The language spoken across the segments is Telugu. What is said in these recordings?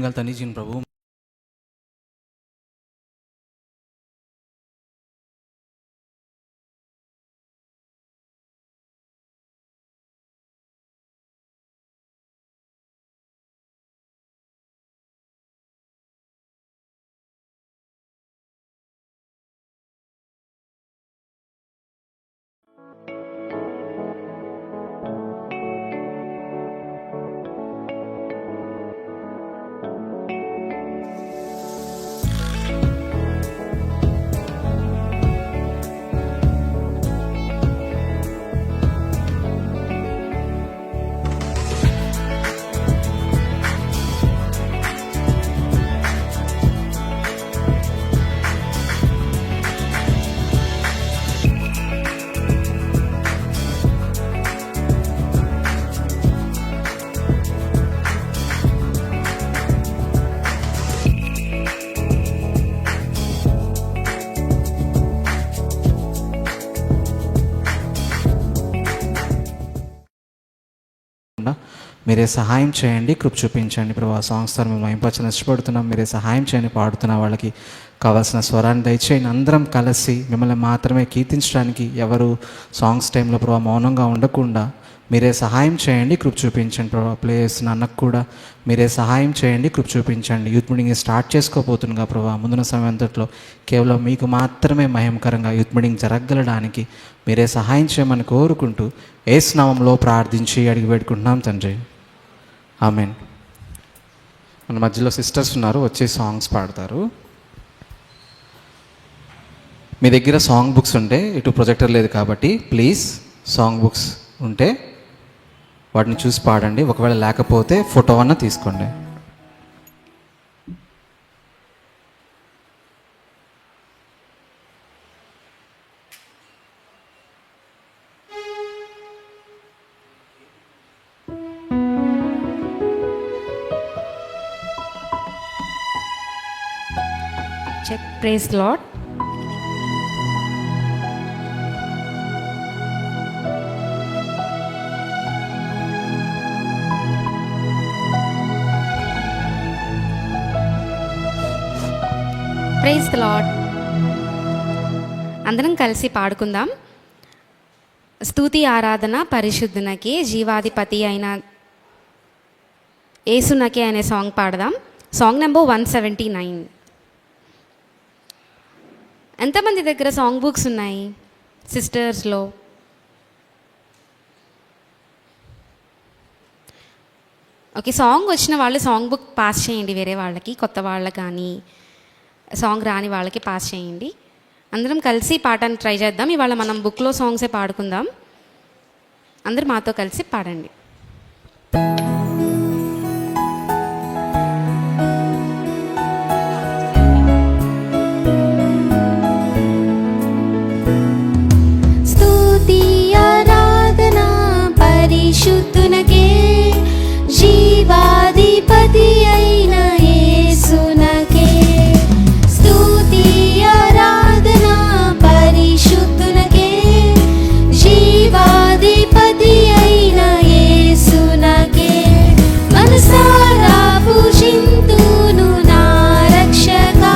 ప్రేమగల తండ్రి జీని ప్రభు, మీరే సహాయం చేయండి, కృప చూపించండి ప్రభు. సాంగ్స్ ద్వారా మేము ఇంపచ్చని ఇష్టపడుతున్నాం. మీరే సహాయం చేయండి. పాడుతున్న వాళ్ళకి కావాల్సిన స్వరాన్ని దయచేయండి. అందరం కలిసి మిమ్మల్ని మాత్రమే కీర్తించడానికి ఎవరు సాంగ్స్ టైంలో ప్రభు మౌనంగా ఉండకుండా మీరే సహాయం చేయండి, కృప చూపించండి ప్రభు. ప్లే చేస్తున్న అన్నకు కూడా మీరే సహాయం చేయండి, కృప చూపించండి. యూత్ మీటింగ్ స్టార్ట్ చేసుకోబోతుందిగా ప్రభు. ముందున్న సమయం అంతట్లో కేవలం మీకు మాత్రమే మహిమకరంగా యూత్ మీటింగ్ జరగగలడానికి మీరే సహాయం చేయమని కోరుకుంటూ యేసు నామములో ప్రార్థించి అడిగి పెట్టుకుంటున్నాం తండ్రి, ఆమేన్. మన మధ్యలో సిస్టర్స్ ఉన్నారు, వచ్చే సాంగ్స్ పాడతారు. మీ దగ్గర సాంగ్ బుక్స్ ఉంటే, ఇటు ప్రొజెక్టర్ లేదు కాబట్టి ప్లీజ్ సాంగ్ బుక్స్ ఉంటే వాటిని చూసి పాడండి. ఒకవేళ లేకపోతే ఫోటో అన్న తీసుకోండి. Check. Praise the Lord. Praise the Lord. అందరం కలిసి పాడుకుందాం. స్తుతి ఆరాధన పరిశుద్ధునకి, జీవాధిపతి అయిన యేసునకి అనే సాంగ్ పాడదాం. Song number 179. ఎంతమంది దగ్గర సాంగ్ బుక్స్ ఉన్నాయి సిస్టర్స్లో? ఓకే, సాంగ్ వచ్చిన వాళ్ళు సాంగ్ బుక్ పాస్ చేయండి వేరే వాళ్ళకి, కొత్త వాళ్ళకి కానీ సాంగ్ రాని వాళ్ళకి పాస్ చేయండి. అందరం కలిసి పాడడానికి ట్రై చేద్దాం. ఇవాళ మనం బుక్లో సాంగ్సే పాడుకుందాం. అందరూ మాతో కలిసి పాడండి. స్తుతి ఆరాధన పరిశుద్ధునకే, జీవాధిపతి అయిన యేసునకే. స్తుతి ఆరాధన పరిశుద్ధునకే, జీవాధిపతి అయిన యేసునకే. మనసారా పూజింతును నా రక్షకా,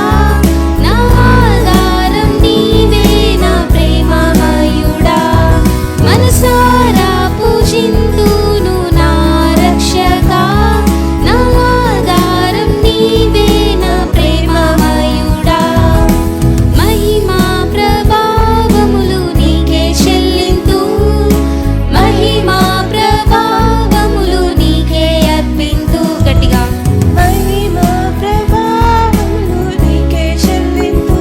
నా ఆధారం నీవే నా ప్రేమమయుడా. మనసారా పూజింతును నా రక్షకా, నా ఆధారం నీవే నా ప్రేమమయుడా. మహిమా ప్రభావములు నీకే చెల్లింతు, మహిమా ప్రభావములు నీకే అర్పింతు. గట్టిగా మహిమా ప్రభావములు నీకే చెల్లింతు,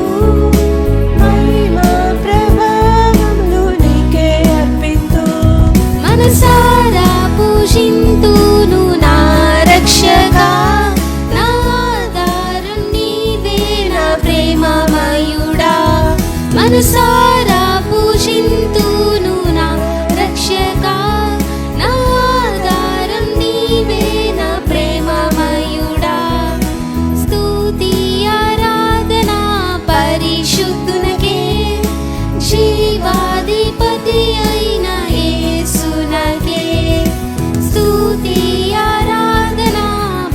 మహిమా ప్రభావములు నీకే అర్పింతు. మనసారా పూజింతును నా రక్షకా, నా ఆధారం నీవే నా ప్రేమమయుడా. మనసారా పూజింతును నా రక్షకా, నా ఆధారం నీవే నా ప్రేమమయుడా. స్తుతి ఆరాధన పరిశుద్ధునకే, జీవాధిపతి అయిన యేసునకే. స్తుతి ఆరాధన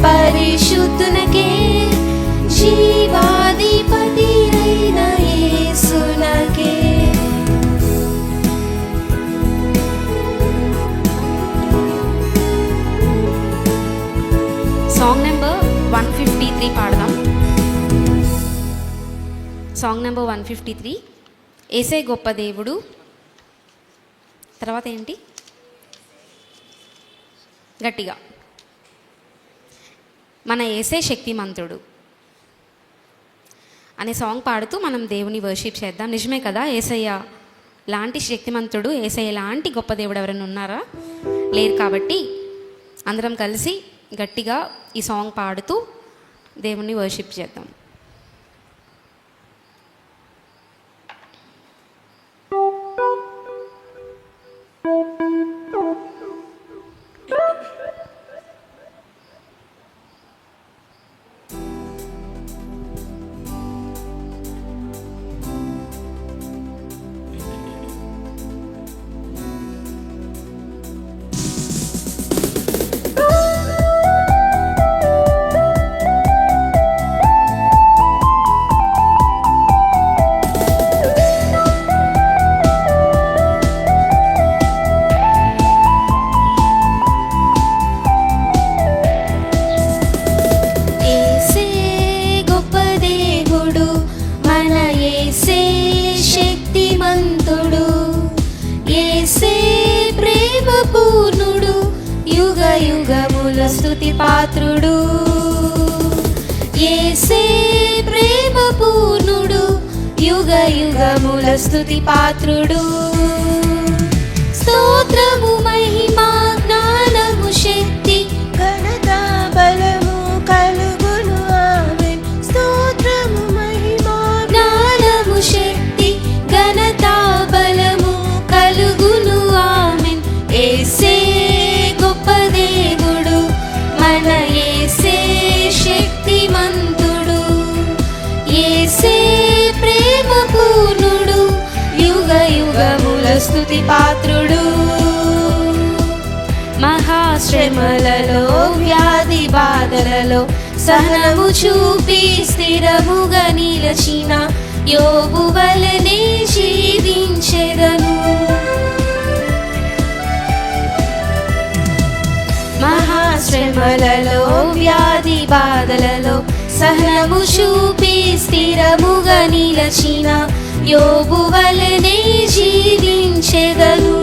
పరిశుద్ధునకే, నెంబర్ 153 పాడదాం. సాంగ్ నెంబర్ 153, ఏసే గొప్ప దేవుడు. తర్వాత ఏంటి? గట్టిగా, మన ఏసే శక్తిమంతుడు అనే సాంగ్ పాడుతూ మనం దేవుని వర్షిప్ చేద్దాం. నిజమే కదా, ఏసయ్య లాంటి శక్తిమంతుడు, ఏసయ్య లాంటి గొప్ప దేవుడు ఎవరైనా ఉన్నారా? లేరు. కాబట్టి అందరం కలిసి గట్టిగా ఈ సాంగ్ పాడుతూ దేవుని వర్షిప్ చేద్దాం. స్తుతి పాత్రుడు, యేసే ప్రేమ పూర్ణుడు, యుగ యుగముల స్తుతి పాత్రుడు. స్తోత్రము మహిమా జ్ఞానము శక్తి ఘనత బలము కలుగును ఆమేన్. స్తోత్రము మహిమా జ్ఞానము శక్తి ఘనత బలము కలుగును ఆమేన్. యేసే గొప్ప దేవుడు, మన యేసే శక్తిమంతుడు, యేసే ప్రేమ పూర్ణుడు, యుగ యుగముల స్తుతి పాత్రుడు. మహాశ్రమలలో వ్యాధి బాధలలో సహనము చూపి స్థిరముగా నిలచిన యోబు వలెనే జీవించెదను. మహాశ్రమలలో వ్యాధి బాధలలో సహనము చూపి స్థిరముగా నిలచిన యోబు వలెనే జీవించెదను.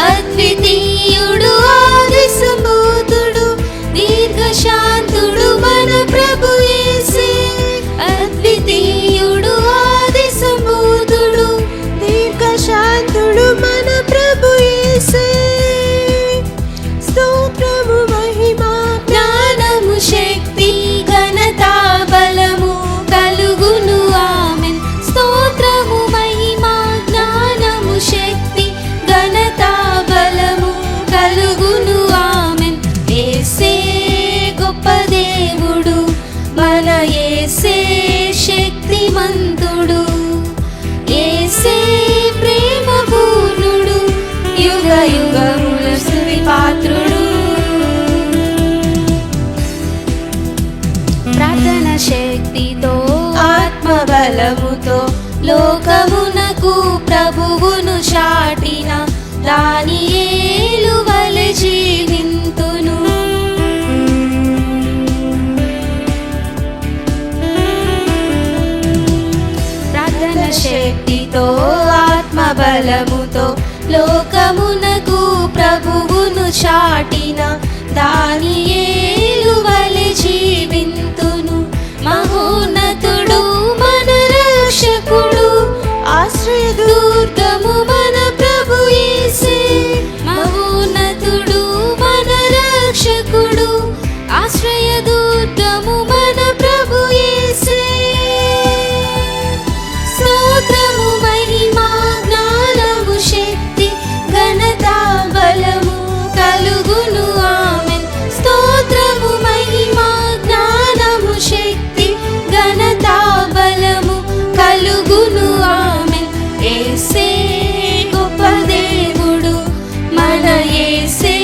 అద్వితీయుడు ఆది సంభూతుడు దీర్ఘశాంతుడు మన ప్రభు యేసే. అద్వితీయుడు ఆది సంభూతుడు దీర్ఘశాంతుడు మన ప్రభు యేసే. స్తోత్రము మహిమా జ్ఞానము శక్తి ఘనత బలము కలుగును ఆమేన్. స్తోత్రము మహిమా జ్ఞానము శక్తి ఘనత బలము కలుగును ఆమేన్. యేసే గొప్ప దేవుడు, మన యేసే శక్తిమంతుడు, యేసే ప్రేమ పూర్ణుడు, యుగ యుగముల స్తుతి పాత్రుడు. ప్రార్థన శక్తితో ఆత్మబలముతో లోకమునకు ప్రభువును చాటిన దానియేలు వలె జీవింతును. ప్రార్థన శక్తితో ఆత్మబలముతో లోకమునకు ప్రభువును చాటిన దానియేలు వలె జీవింతును. మహోన్నతుడు మన రక్షకుడు, ఆశ్రయదుర్గము మన ప్రభు యేసే. మహోన్నతుడు మన రక్షకుడు, ఆశ్రయదుర్గము మన ప్రభు యేసే. స్తోత్రము మహిమా జ్ఞానము శక్తి ఘనత బలము కలుగును ఆమేన్. స్తోత్రము మహిమా జ్ఞానము శక్తి ఘనత బలము కలుగును ఆమేన్. యేసే గొప్ప దేవుడు, మన యేసే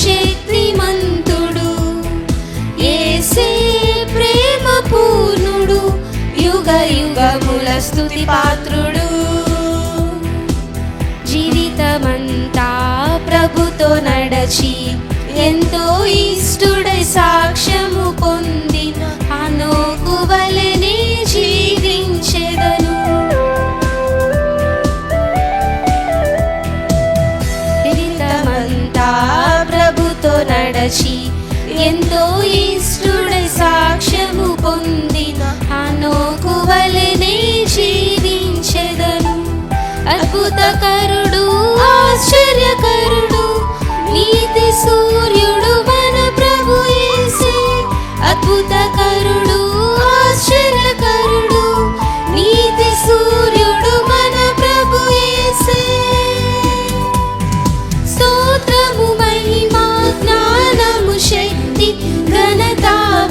శక్తిమంతుడు, యేసే ప్రేమ పూర్ణుడు, యుగ యుగముల స్తుతి పాత్రుడు. జీవితమంతా ప్రభుతో నడచి ఎంతో ఇష్టుడై సాక్ష్యము పొందిన హనోకు వలెనే జీవించెదను. జీవితమంతా ప్రభుతో నడచి ఎంతో ఇష్టుడై సాక్ష్యము పొందిన హనోకు వలెనే జీవించెదను. అద్భుతకరుడు ఆశ్చర్యకరుడు నీతి సూర్యుడు మన ప్రభు యేసే. అద్భుతకరుడు ఆశ్చర్యకరుడు నీతి సూర్యుడు మన ప్రభు యేసే. స్తోత్రము మహిమా జ్ఞానము శక్తి ఘనత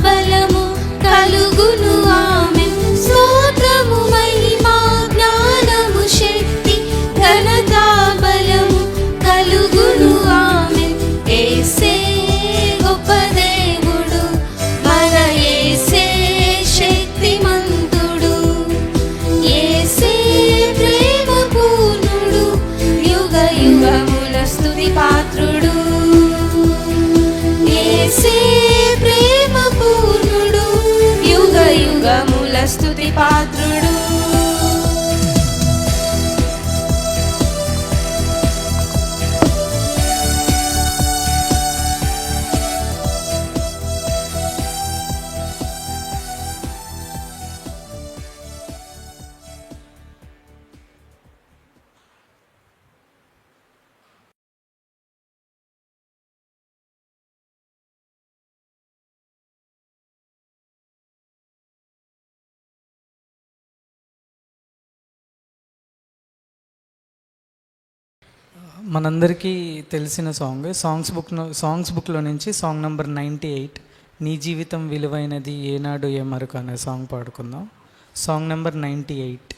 బలము కలుగును ఆమేన్. స్తోత్రము మహిమా జ్ఞానము శక్తి ఘనత బలము కలుగును ఆమేన్. యేసే గొప్ప దేవుడు మన యేసే శక్తిమంతుడు. యేసే ప్రేమ పూర్ణుడు యుగ యుగముల స్తుతి పాత్రుడు. యేసే ప్రేమ పూర్ణుడు యుగ యుగముల స్తుతి పాత్రుడు. మనందరికీ తెలిసిన సాంగ్స్ బుక్లో నుంచి సాంగ్ నెంబర్ 98 నీ జీవితం విలువైనది ఏనాడు ఏ మరొక అనే సాంగ్ పాడుకుందాం. Song number 98.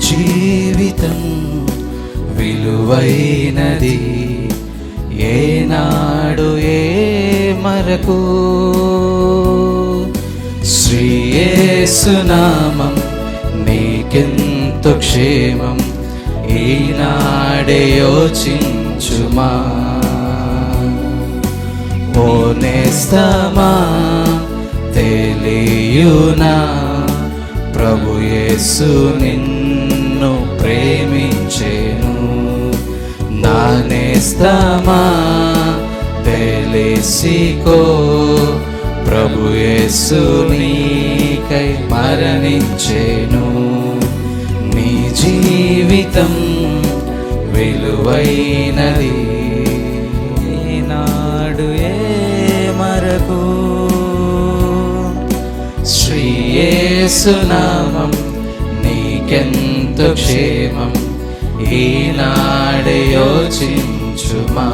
జీవితం విలువైనది ఏనాడు ఏ మరకు శ్రీ యేసు నామం నీకెంతో క్షేమం ఈనాడే యోచించుమా ఓ నేస్తమా తెలియునా ప్రభు యేసు నిన్ను ప్రేమించెను నా నేస్తమా తెలిసికో ప్రభు యేసు నీకై మరణించెను నీ జీవితం విలువైనది ఈనాడు ఏ మరకు యేసునామం నీకెంతో క్షేమం ఈనాడే యోచించుమా.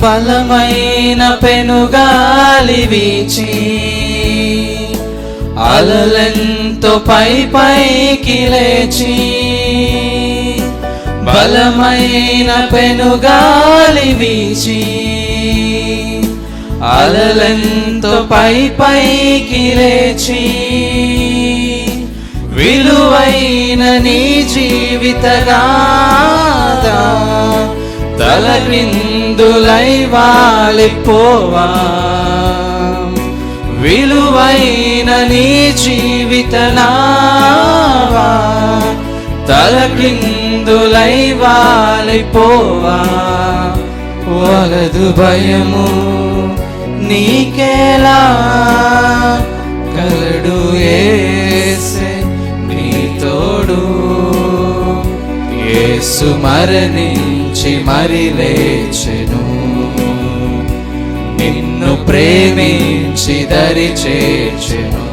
బలమైన పెనుగాలి వీచి అలలెంతో పైకి లేచి, బలమైన పెనుగాలి వీచి అలలెంతో పైకి లేచి, విలువైన నీ జీవిత గాథ తలక్రిందులై వాలిపోవా. విలువైన నీ జీవిత నావా తలక్రిందులై వాలిపోవా. వలదు భయము నీకేలా, కలడు యేసే నీ తోడు. యేసు మరణించి మరి లేచెను, నిన్ను ప్రేమించి దరి చేర్చెను.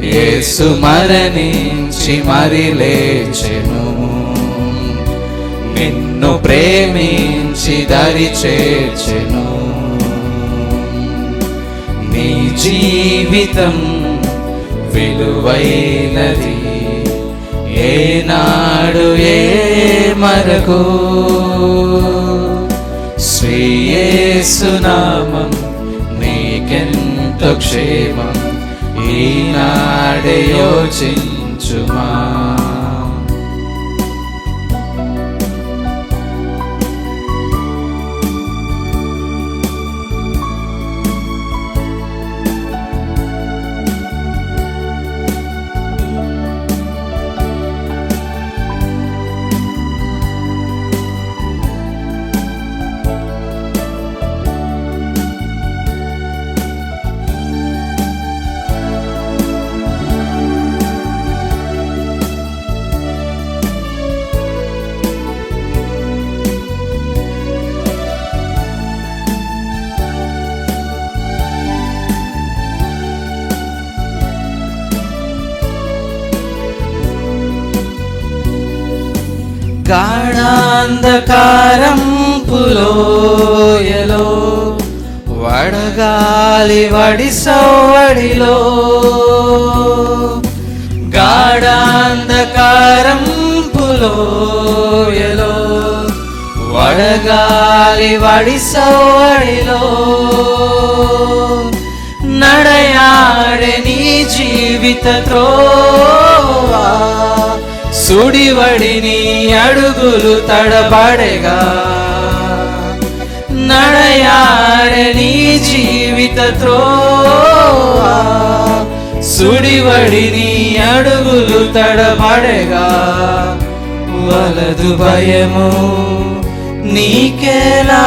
యేసు మరణించి మరి లేచెను, నిన్ను ప్రేమించి దరి చేర్చెను. నీ జీవితం విలువైనది, ఏనాడు ఏ మరకు. శ్రీ యేసునామం నీకెంతో క్షేమం ఈనాడే యోచించుమా. గాఢాంధకారం పులోయలో, వడగాలి వడి సవ్వడిలో. గాఢాంధకారం పులోయలో, వడగాలి వడి సవ్వడిలో. నడయాడే నీ జీవిత త్రోవా, సుడివడి నీ అడుగులు తడబడగా. నడయాడే నీ జీవిత త్రోవా, సుడివడి నీ అడుగులు తడబడగా. వలదు భయము నీకేలా,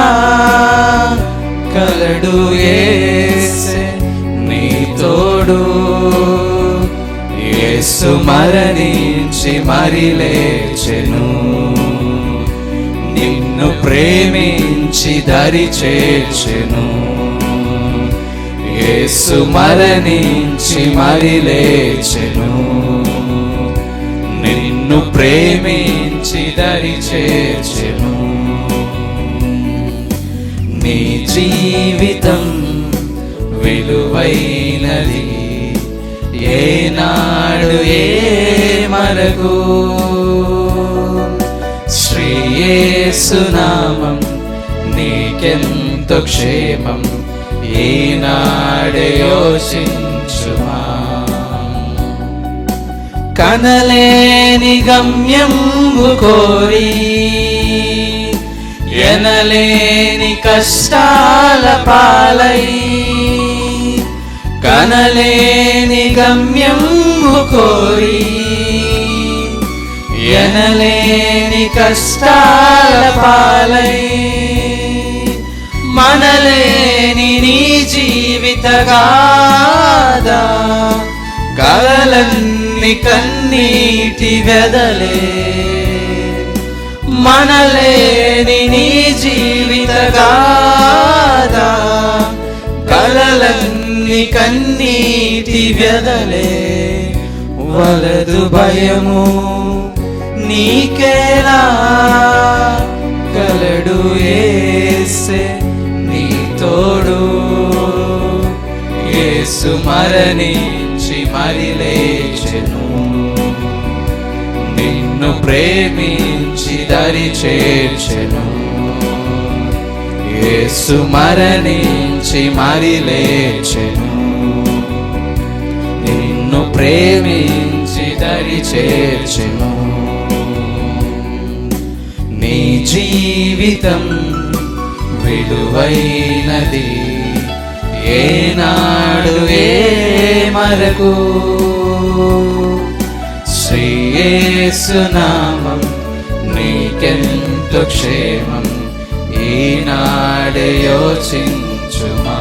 కలడు యేసే నీ తోడు. యేసు మరణించి మరి లేచెను, నిన్ను ప్రేమించి దరి చేర్చెను. యేసు మరణించి మరి లేచెను, నిన్ను ప్రేమించి దరి చేర్చెను. నీ జీవితం విలువైనది, ఏనాడు ఏ మరకు. శ్రీ యేసునామం నీకెంతో క్షేమం ఈనాడే యోచించుమా. కనలేని గమ్యంబు కోరి ఎనలేని కష్టాల పాలై, కనలేని గమ్యంబు కోరి ఎనలేని కష్టాల పాలై, మనలేని నీ జీవిత గాథ కలలన్ని కన్నీటి వెదలే. మనలేని నీ జీవిత గాథ కలలన్ని ఎన్ని కన్నీటి వ్యధలే వలదు భయము నీకేలా కలడు యేసే నీ తోడు యేసు మరణించి మరి లేచెను నిన్ను ప్రేమించి దరి చేర్చెను యేసు మరణించి మరి లేచెను నిన్ను ప్రేమించి దరి చేర్చెను నీ జీవితం విలువైనది ఏనాడు ఏ మరకు శ్రీ యేసు నామం నీకెంతో క్షేమం ఈనాడే యోచించుమా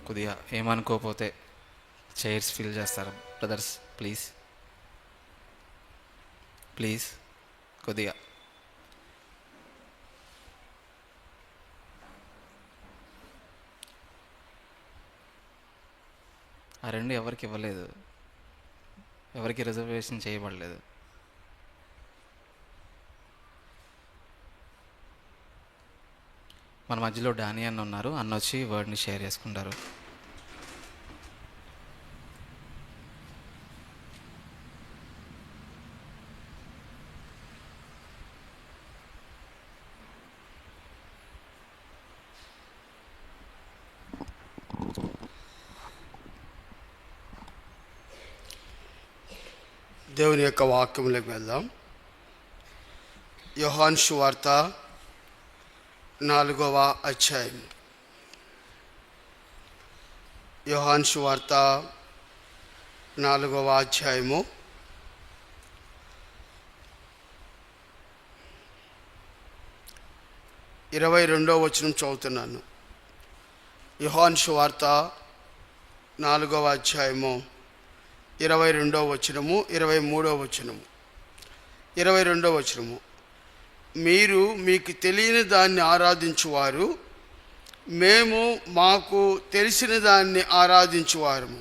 కొద్దిగా ఏమనుకోకపోతే చైర్స్ ఫిల్ చేస్తారు బ్రదర్స్, ప్లీజ్ ప్లీజ్ కొద్దిగా. ఆ రెండు ఎవరికి ఇవ్వలేదు, ఎవరికి రిజర్వేషన్ చేయబడలేదు. మన మధ్యలో డానీ అన్న ఉన్నారు, అన్న వచ్చి వర్డ్ని షేర్ చేసుకుంటారు. దేవుని యొక్క వాక్యంలోకి వెళ్దాం. యోహాను సువార్త 4వ అధ్యాయం. యోహాను సువార్త 4వ అధ్యాయము 22వ వచనం చదువుతున్నాను. యోహాను సువార్త 4వ అధ్యాయము 22వ వచనము, 23వ వచనము. 22వ వచనము, మీరు మీకు తెలియని దాన్ని ఆరాధించువారు, మేము మాకు తెలిసిన దాన్ని ఆరాధించువారము.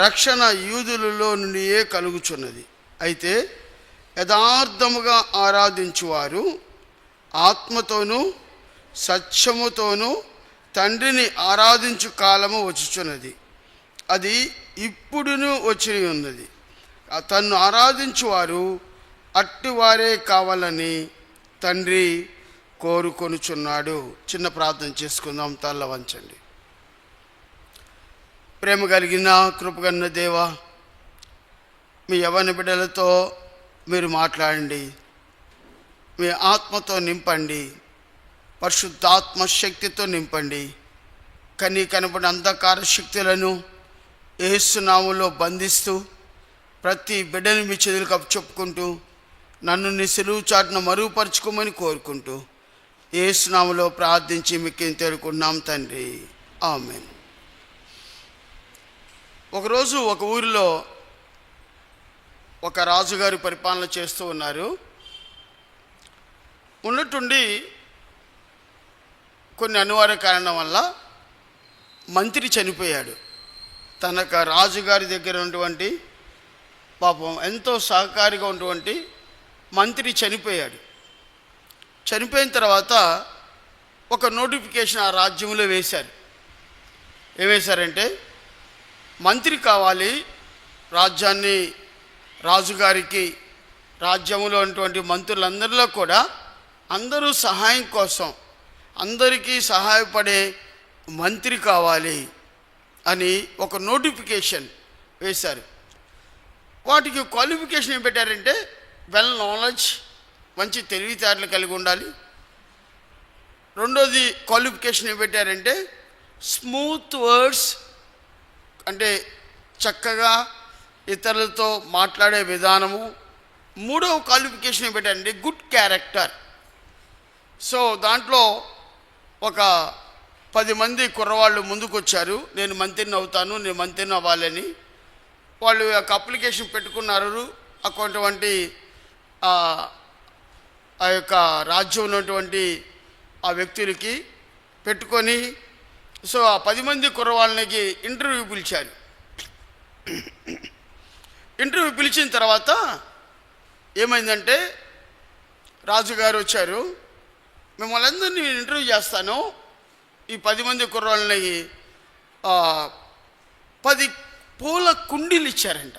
రక్షణ యూదులలో నుండియే కలుగుచున్నది. అయితే యథార్థముగా ఆరాధించువారు ఆత్మతోనూ సత్యముతోనూ తండ్రిని ఆరాధించు కాలము వచ్చుచున్నది, అది ఇప్పుడును వచ్చి ఉన్నది. తన్ను ఆరాధించువారు అట్టివారే కావాలని తండ్రి కోరుకొనుచున్నాడు. చిన్న ప్రార్థన చేసుకుందాం, తల్ల వంచండి. ప్రేమ కలిగిన కృపగన్న దేవా, మీ యవ్వన బిడ్డలతో మీరు మాట్లాడండి, మీ ఆత్మతో నింపండి, పరిశుద్ధాత్మ శక్తితో నింపండి. కనపడిన అంధకార శక్తులను యేసు నామములో బంధిస్తూ ప్రతి బిడ్డని మీ చేతులకు అప్పచెప్పుకుంటూ నన్ను నీ సిలువ చాటున మరుగుపరుచుకోమని కోరుకుంటూ యేసు నామములో ప్రార్థించి మీకు తేరుకున్నాం తండ్రి, ఆమేన్. ఒకరోజు ఒక ఊరిలో ఒక రాజుగారి పరిపాలన చేస్తూ ఉన్నారు. ఉన్నట్టుండి కొన్ని అనివార్య కారణం వల్ల మంత్రి చనిపోయాడు. తనకు రాజుగారి దగ్గర ఉన్నటువంటి పాపం ఎంతో సహకారిగా ఉన్నటువంటి మంత్రి చనిపోయాడు. చనిపోయిన తర్వాత ఒక నోటిఫికేషన్ ఆ రాజ్యంలో వేశారు. ఏం వేశారంటే, మంత్రి కావాలి, రాజ్యాన్ని రాజుగారికి రాజ్యంలో ఉన్నటువంటి మంత్రులందరిలో కూడా అందరూ సహాయం కోసం అందరికీ సహాయపడే మంత్రి కావాలి అని ఒక నోటిఫికేషన్ వేశారు. వాటికి క్వాలిఫికేషన్ ఏం పెట్టారంటే, వెల్ నాలెడ్జ్, మంచి తెలివితేటలు కలిగి ఉండాలి. రెండోది క్వాలిఫికేషన్ ఏం పెట్టారంటే, స్మూత్ వర్డ్స్, అంటే చక్కగా ఇతరులతో మాట్లాడే విధానము. మూడవ క్వాలిఫికేషన్ ఏం పెట్టారంటే, గుడ్ క్యారెక్టర్. సో దాంట్లో ఒక 10 మంది కుర్రవాళ్ళు ముందుకు వచ్చారు, నేను మంత్రిని అవుతాను, నేను మంత్రిని అవ్వాలని. వాళ్ళు ఒక అప్లికేషన్ పెట్టుకున్నారు. అటువంటి ఆ యొక్క రాజ్యం ఉన్నటువంటి ఆ వ్యక్తులకి పెట్టుకొని, సో ఆ 10 మంది కుర్రవాళ్ళకి ఇంటర్వ్యూ పిలిచారు. ఇంటర్వ్యూ పిలిచిన తర్వాత ఏమైందంటే, రాజుగారు వచ్చారు, మిమ్మల్ని అందరినీ నేను ఇంటర్వ్యూ చేస్తాను. ఈ 10 మంది కుర్రాళ్ళని 10 పూల కుండీలు ఇచ్చారంట.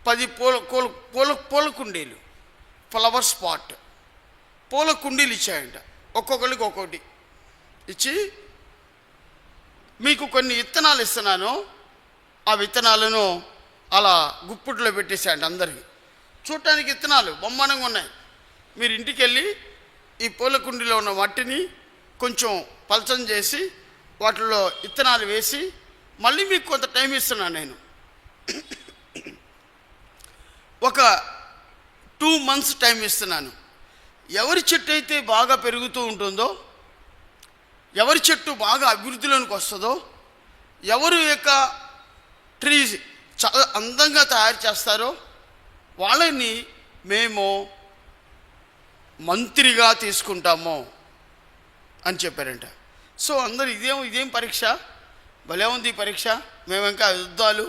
10 పూల కుండీలు, ఫ్లవర్ స్పాట్ పూల కుండీలు ఇచ్చాయంట. ఒక్కొక్కరికి ఒక్కొక్కటి ఇచ్చి, మీకు కొన్ని విత్తనాలు ఇస్తున్నాను, ఆ విత్తనాలను అలా గుప్పుట్లో పెట్టేశాయంట అందరికీ. చూడటానికి విత్తనాలు బొమ్మనంగా ఉన్నాయి. మీరు ఇంటికి వెళ్ళి ఈ పూల కుండీలో ఉన్న మట్టిని కొంచెం పలచం చేసి వాటిలో విత్తనాలు వేసి మళ్ళీ మీకు కొంత టైం ఇస్తున్నాను నేను. ఒక 2 months టైం ఇస్తున్నాను. ఎవరి చెట్టు అయితే బాగా పెరుగుతూ ఉంటుందో, ఎవరి చెట్టు బాగా అభివృద్ధిలోనికి వస్తుందో, ఎవరు యొక్క ట్రీస్ చాలా అందంగా తయారు చేస్తారో వాళ్ళని మేము మంత్రిగా తీసుకుంటాము అని చెప్పారంట. సో అందరు ఇదేం పరీక్ష, భలే ఉంది ఈ పరీక్ష, మేము ఇంకా యుద్ధాలు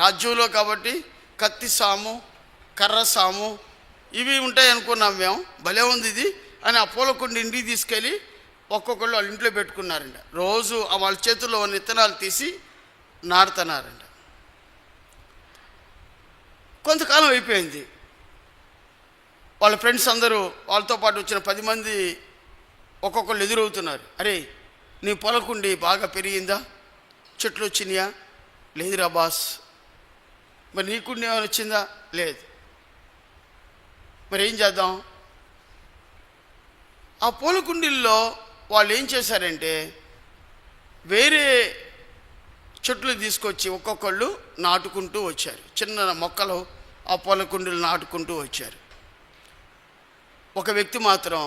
రాజ్యంలో కాబట్టి కత్తి సాము, కర్ర సాము ఇవి ఉంటాయి అనుకున్నాం మేము, భలే ఉంది ఇది అని ఆ పూలకుండి ఇంటికి తీసుకెళ్ళి ఒక్కొక్కళ్ళు వాళ్ళ ఇంట్లో పెట్టుకున్నారంట. రోజు వాళ్ళ చేతుల్లో ఉన్న విత్తనాలు తీసి నాటుతున్నారంట. కొంతకాలం అయిపోయింది. వాళ్ళ ఫ్రెండ్స్ అందరూ వాళ్ళతో పాటు వచ్చిన 10 మంది ఒక్కొక్కళ్ళు ఎదురవుతున్నారు. అరే, నీ పొలకుండి బాగా పెరిగిందా, చెట్లు వచ్చినాయా? లేదురా బాస్. మరి నీకుండి ఏమైనా వచ్చిందా? లేదు. మరి ఏం చేద్దాం? ఆ పూలకుండీల్లో వాళ్ళు ఏం చేశారంటే, వేరే చెట్లు తీసుకొచ్చి ఒక్కొక్కళ్ళు నాటుకుంటూ వచ్చారు. చిన్న మొక్కలు ఆ పూలకుండీలు నాటుకుంటూ వచ్చారు. ఒక వ్యక్తి మాత్రం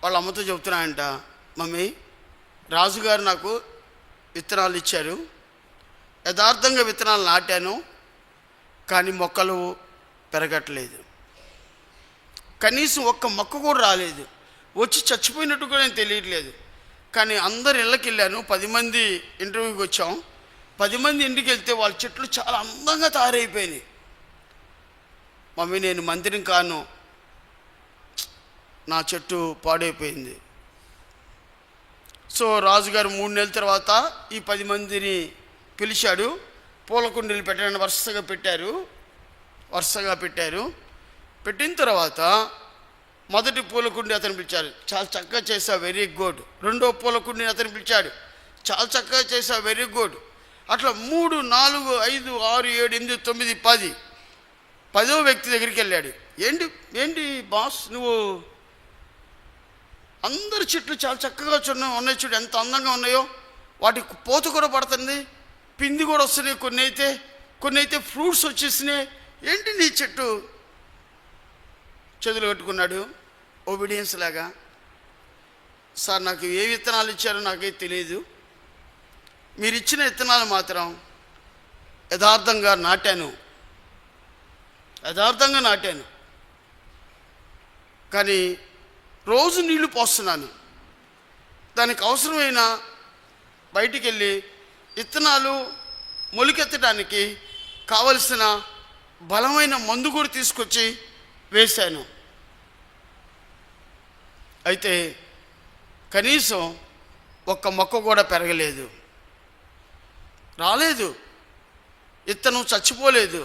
వాళ్ళ అమ్మతో చెబుతున్నాయంట, మమ్మీ, రాజుగారు నాకు విత్తనాలు ఇచ్చారు, యథార్థంగా విత్తనాలు నాటాను, కానీ మొక్కలు పెరగట్లేదు, కనీసం ఒక్క మొక్క కూడా రాలేదు, వచ్చి చచ్చిపోయినట్టు కూడా నేను తెలియట్లేదు. కానీ అందరు ఇళ్ళకి వెళ్ళాను, 10 మంది ఇంటర్వ్యూకి వచ్చాం, 10 మంది ఇంటికి వెళ్తే వాళ్ళ చెట్లు చాలా అందంగా తయారైపోయినాయి. మమ్మీ, నేను మంత్రిని కాను, నా చెట్టు పాడైపోయింది. సో రాజుగారు 3 నెలల తర్వాత ఈ 10 మందిని పిలిచాడు. పూలకుండీలు పెట్టడానికి వరుసగా పెట్టారు. పెట్టిన తర్వాత మొదటి పూలకుండి అతను పిలిచాడు, చాలా చక్కగా చేసావు, వెరీ గుడ్. రెండో పూలకుండిని అతను పిలిచాడు, చాలా చక్కగా చేసావు, వెరీ గుడ్. అట్లా 3, 4, 5, 6, 7, 8, 9, 10 10వ వ్యక్తి దగ్గరికి వెళ్ళాడు. ఏంటి బాస్, నువ్వు అందరి చెట్లు చాలా చక్కగా ఉన్నాయి చూడు, ఎంత అందంగా ఉన్నాయో, వాటికి పోత కూడా పడుతుంది, పిండి కూడా వస్తున్నాయి, కొన్ని అయితే ఫ్రూట్స్ వచ్చేసినాయి, ఏంటి నీ చెట్టు? చేతులు కట్టుకున్నాడు ఒబీడియన్స్ లాగా. సార్, నాకు ఏ విత్తనాలు ఇచ్చారో నాకే తెలియదు, మీరు ఇచ్చిన విత్తనాలు మాత్రం యథార్థంగా నాటాను, కానీ రోజు నీళ్లు పోస్తున్నాను, దానికి అవసరమైన బయటికి వెళ్ళి విత్తనాలు మొలికెత్తడానికి కావలసిన బలమైన మందు కూడా తీసుకొచ్చి వేశాను, అయితే కనీసం ఒక్క మొక్క కూడా పెరగలేదు, రాలేదు, విత్తనం చచ్చిపోలేదు,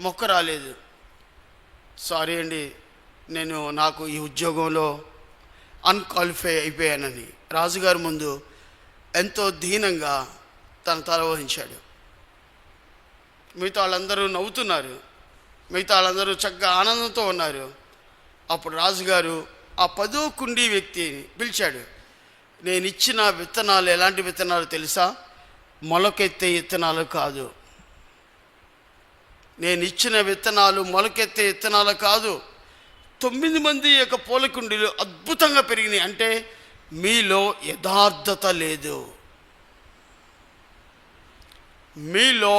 మొక్క రాలేదు. సారీ అండి, నాకు ఈ ఉద్యోగంలో అన్క్వాలిఫై అయిపోయానని రాజుగారి ముందు ఎంతో దీనంగా తన తల వహించాడు. మిగతా వాళ్ళందరూ నవ్వుతున్నారు, మిగతా వాళ్ళందరూ చక్కగా ఆనందంతో ఉన్నారు. అప్పుడు రాజుగారు ఆ 10వ కుండీ వ్యక్తిని పిలిచాడు. నేను ఇచ్చిన విత్తనాలు ఎలాంటి విత్తనాలు తెలుసా? మొలకెత్తే విత్తనాలు కాదు. నేను ఇచ్చిన విత్తనాలు మొలకెత్తే విత్తనాలు కాదు, 9 మంది యొక్క పూలకుండీలు అద్భుతంగా పెరిగినాయి. అంటే మీలో యథార్థత లేదు, మీలో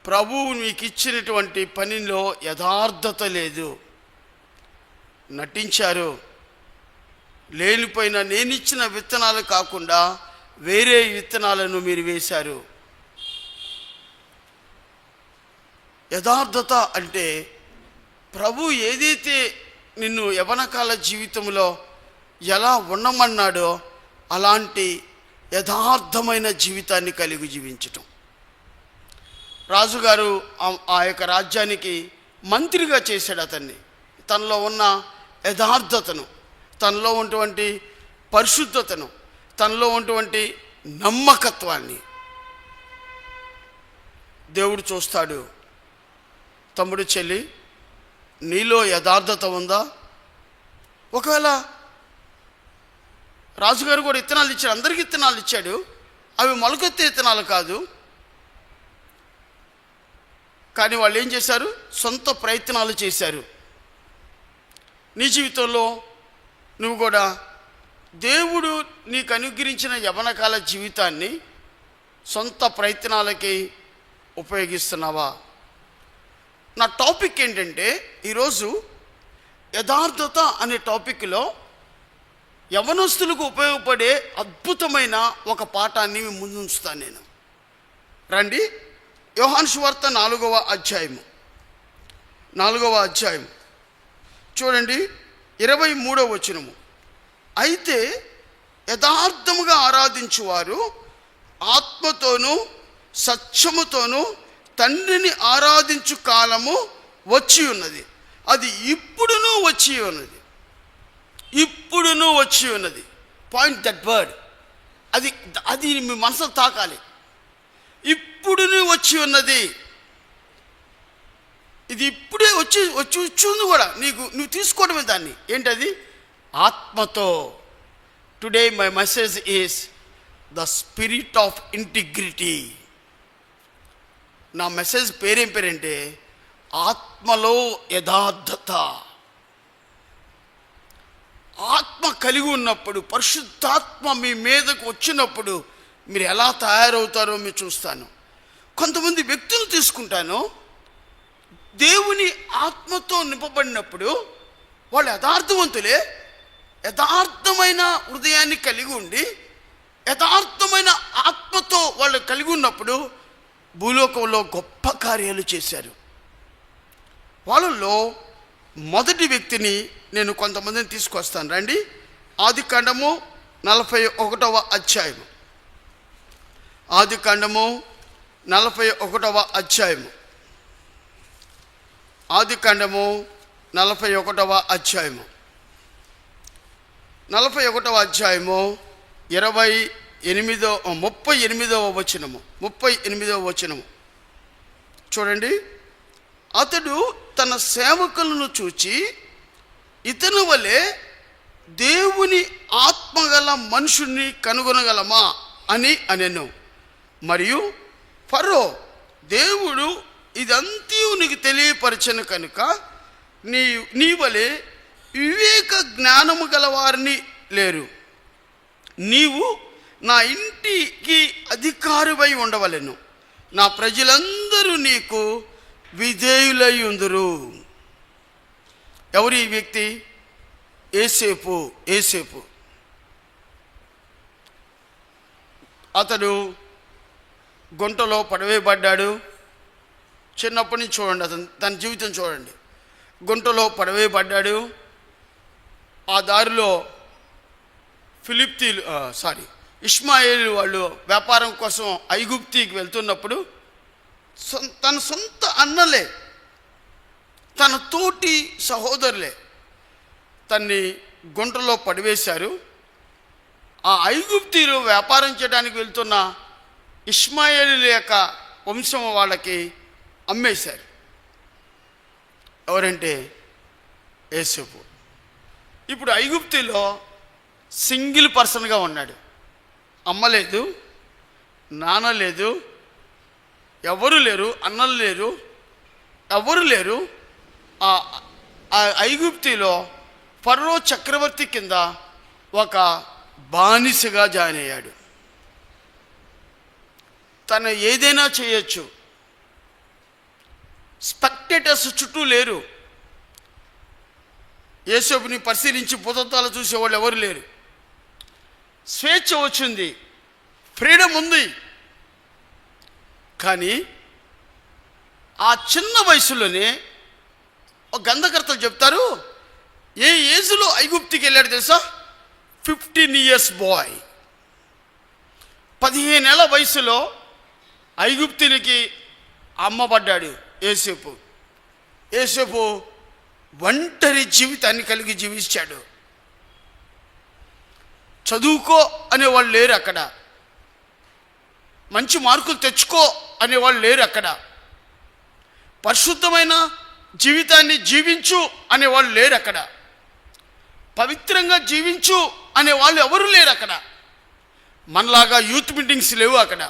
ప్రభువు మీకు ఇచ్చినటువంటి పనిలో యథార్థత లేదు. నటించారు. లేనిపోయిన నేనిచ్చిన విత్తనాలు కాకుండా వేరే విత్తనాలను మీరు వేశారు. యథార్థత అంటే ప్రభు ఏదైతే నిన్ను యవనకాల జీవితంలో ఎలా ఉండమన్నాడో అలాంటి యథార్థమైన జీవితాన్ని కలిగి జీవించటం. రాజుగారు ఆ యొక్క రాజ్యానికి మంత్రిగా చేశాడు అతన్ని. తనలో ఉన్న యథార్థతను, తనలో ఉన్నటువంటి పరిశుద్ధతను, తనలో ఉన్నటువంటి నమ్మకత్వాన్ని దేవుడు చూస్తాడు. తమ్ముడు, చెల్లి, నీలో యథార్థత ఉందా? ఒకవేళ రాజుగారు కూడా విత్తనాలు ఇచ్చాడు, అందరికీ విత్తనాలు ఇచ్చాడు, అవి మొలకెత్తే విత్తనాలు కాదు. కానీ వాళ్ళు ఏం చేశారు? సొంత ప్రయత్నాలు చేశారు. నీ జీవితంలో నువ్వు కూడా దేవుడు నీకు అనుగ్రహించిన యవనకాల జీవితాన్ని సొంత ప్రయత్నాలకి ఉపయోగిస్తున్నావా? నా టాపిక్ ఏంటంటే ఈరోజు యథార్థత అనే టాపిక్లో యవనస్తులకు ఉపయోగపడే అద్భుతమైన ఒక పాఠాన్ని ముందు ఉంచుతాను నేను. రండి, యోహాను సువార్త 4వ అధ్యాయం చూడండి, 23వ వచనము. అయితే యథార్థముగా ఆరాధించువారు ఆత్మతోనూ సత్యముతోనూ తండ్రిని ఆరాధించు కాలము వచ్చి ఉన్నది. అది ఇప్పుడునూ వచ్చి ఉన్నది. ఇప్పుడునూ వచ్చి ఉన్నది. Point that word. అది మీ మనసులో తాకాలి. ఇప్పుడునూ వచ్చి ఉన్నది. ఇది ఇప్పుడే వచ్చింది కూడా. నువ్వు తీసుకోవడమే దాన్ని. ఏంటది? ఆత్మతో. Today my message is the spirit of integrity. నా మెసేజ్ పేరేం పేరంటే ఆత్మలో యథార్థత. ఆత్మ కలిగి ఉన్నప్పుడు, పరిశుద్ధాత్మ మీ మీదకు వచ్చినప్పుడు మీరు ఎలా తయారవుతారో మీరు చూస్తాను. కొంతమంది వ్యక్తులు తీసుకుంటాను, దేవుని ఆత్మతో నింపబడినప్పుడు వాళ్ళు యథార్థవంతులే, యథార్థమైన హృదయాన్ని కలిగి ఉండి యథార్థమైన ఆత్మతో వాళ్ళు కలిగి ఉన్నప్పుడు భూలోకంలో గొప్ప కార్యాలు చేశారు. వాళ్ళల్లో మొదటి వ్యక్తిని నేను కొంతమందిని తీసుకొస్తాను. రండి, ఆదికాండము 41వ అధ్యాయము. ఆదికాండము 41వ అధ్యాయము. ఆదికాండము 41వ అధ్యాయము. 41వ అధ్యాయము 38వ వచనము. 38వ వచనము చూడండి. అతడు తన సేవకులను చూచి, ఇతని వలె దేవుని ఆత్మగల మనుషుణ్ణి కనుగొనగలమా అని అనెను. మరియు ఫరో, దేవుడు ఇదంతా నీకు తెలియపరచను కనుక నీ వలె వివేక జ్ఞానము గలవారిని లేరు. నీవు నా ఇంటికి అధికారివై ఉండవలెను. నా ప్రజలందరూ నీకు విధేయులై ఉందురు. ఎవరు ఈ వ్యక్తి? ఏసేపు. అతడు గుంటలో పడవేయబడ్డాడు. చిన్నప్పటి నుంచి చూడండి, తన జీవితం చూడండి. గుంటలో పడవేయబడ్డాడు. ఆ దారిలో ఇష్మాయేలు వాళ్ళు వ్యాపారం కోసం ఐగుప్తికి వెళ్తున్నప్పుడు తన సొంత అన్నలే, తన తోటి సహోదరులే తన్ని గుంటలో పడివేశారు. ఆ ఐగుప్తీలు వ్యాపారం చేయడానికి వెళ్తున్న ఇష్మాయేలు యొక్క వంశం వాళ్ళకి అమ్మేశారు. ఎవరంటే యేసేపు. ఇప్పుడు ఐగుప్తిలో సింగిల్ పర్సన్గా ఉన్నాడు. అమ్మ లేదు, నాన్న లేదు, ఎవరు లేరు, అన్నలు లేరు, ఎవరు లేరు. ఆ ఐగుప్తిలో ఫరో చక్రవర్తి కింద ఒక బానిసగా జాయిన్ అయ్యాడు. తను ఏదైనా చేయొచ్చు. స్పెక్టేటర్స్ చుట్టూ లేరు. యేసేపుని పరిశీలించి భూతత్వాలు చూసేవాళ్ళు ఎవరు లేరు. స్వేచ్ఛ వచ్చింది, ఫ్రీడమ్ ఉంది. కానీ ఆ చిన్న వయసులోనే ఒక గంధకర్తలు చెప్తారు, ఏ ఏజ్లో ఐగుప్తికి వెళ్ళాడు తెలుసా? 15 years బాయ్. 15 ఏళ్ల వయసులో ఐగుప్తునికి అమ్మబడ్డాడు యేసేపు. యేసేపు ఒంటరి జీవితాన్ని కలిగి జీవించాడు. చదువుకో అనేవాళ్ళు లేరు అక్కడ, మంచి మార్కులు తెచ్చుకో అనేవాళ్ళు లేరు అక్కడ, పరిశుద్ధమైన జీవితాన్ని జీవించు అనేవాళ్ళు లేరు అక్కడ, పవిత్రంగా జీవించు అనేవాళ్ళు ఎవరు లేరు అక్కడ. మనలాగా యూత్ మీటింగ్స్ లేవు అక్కడ,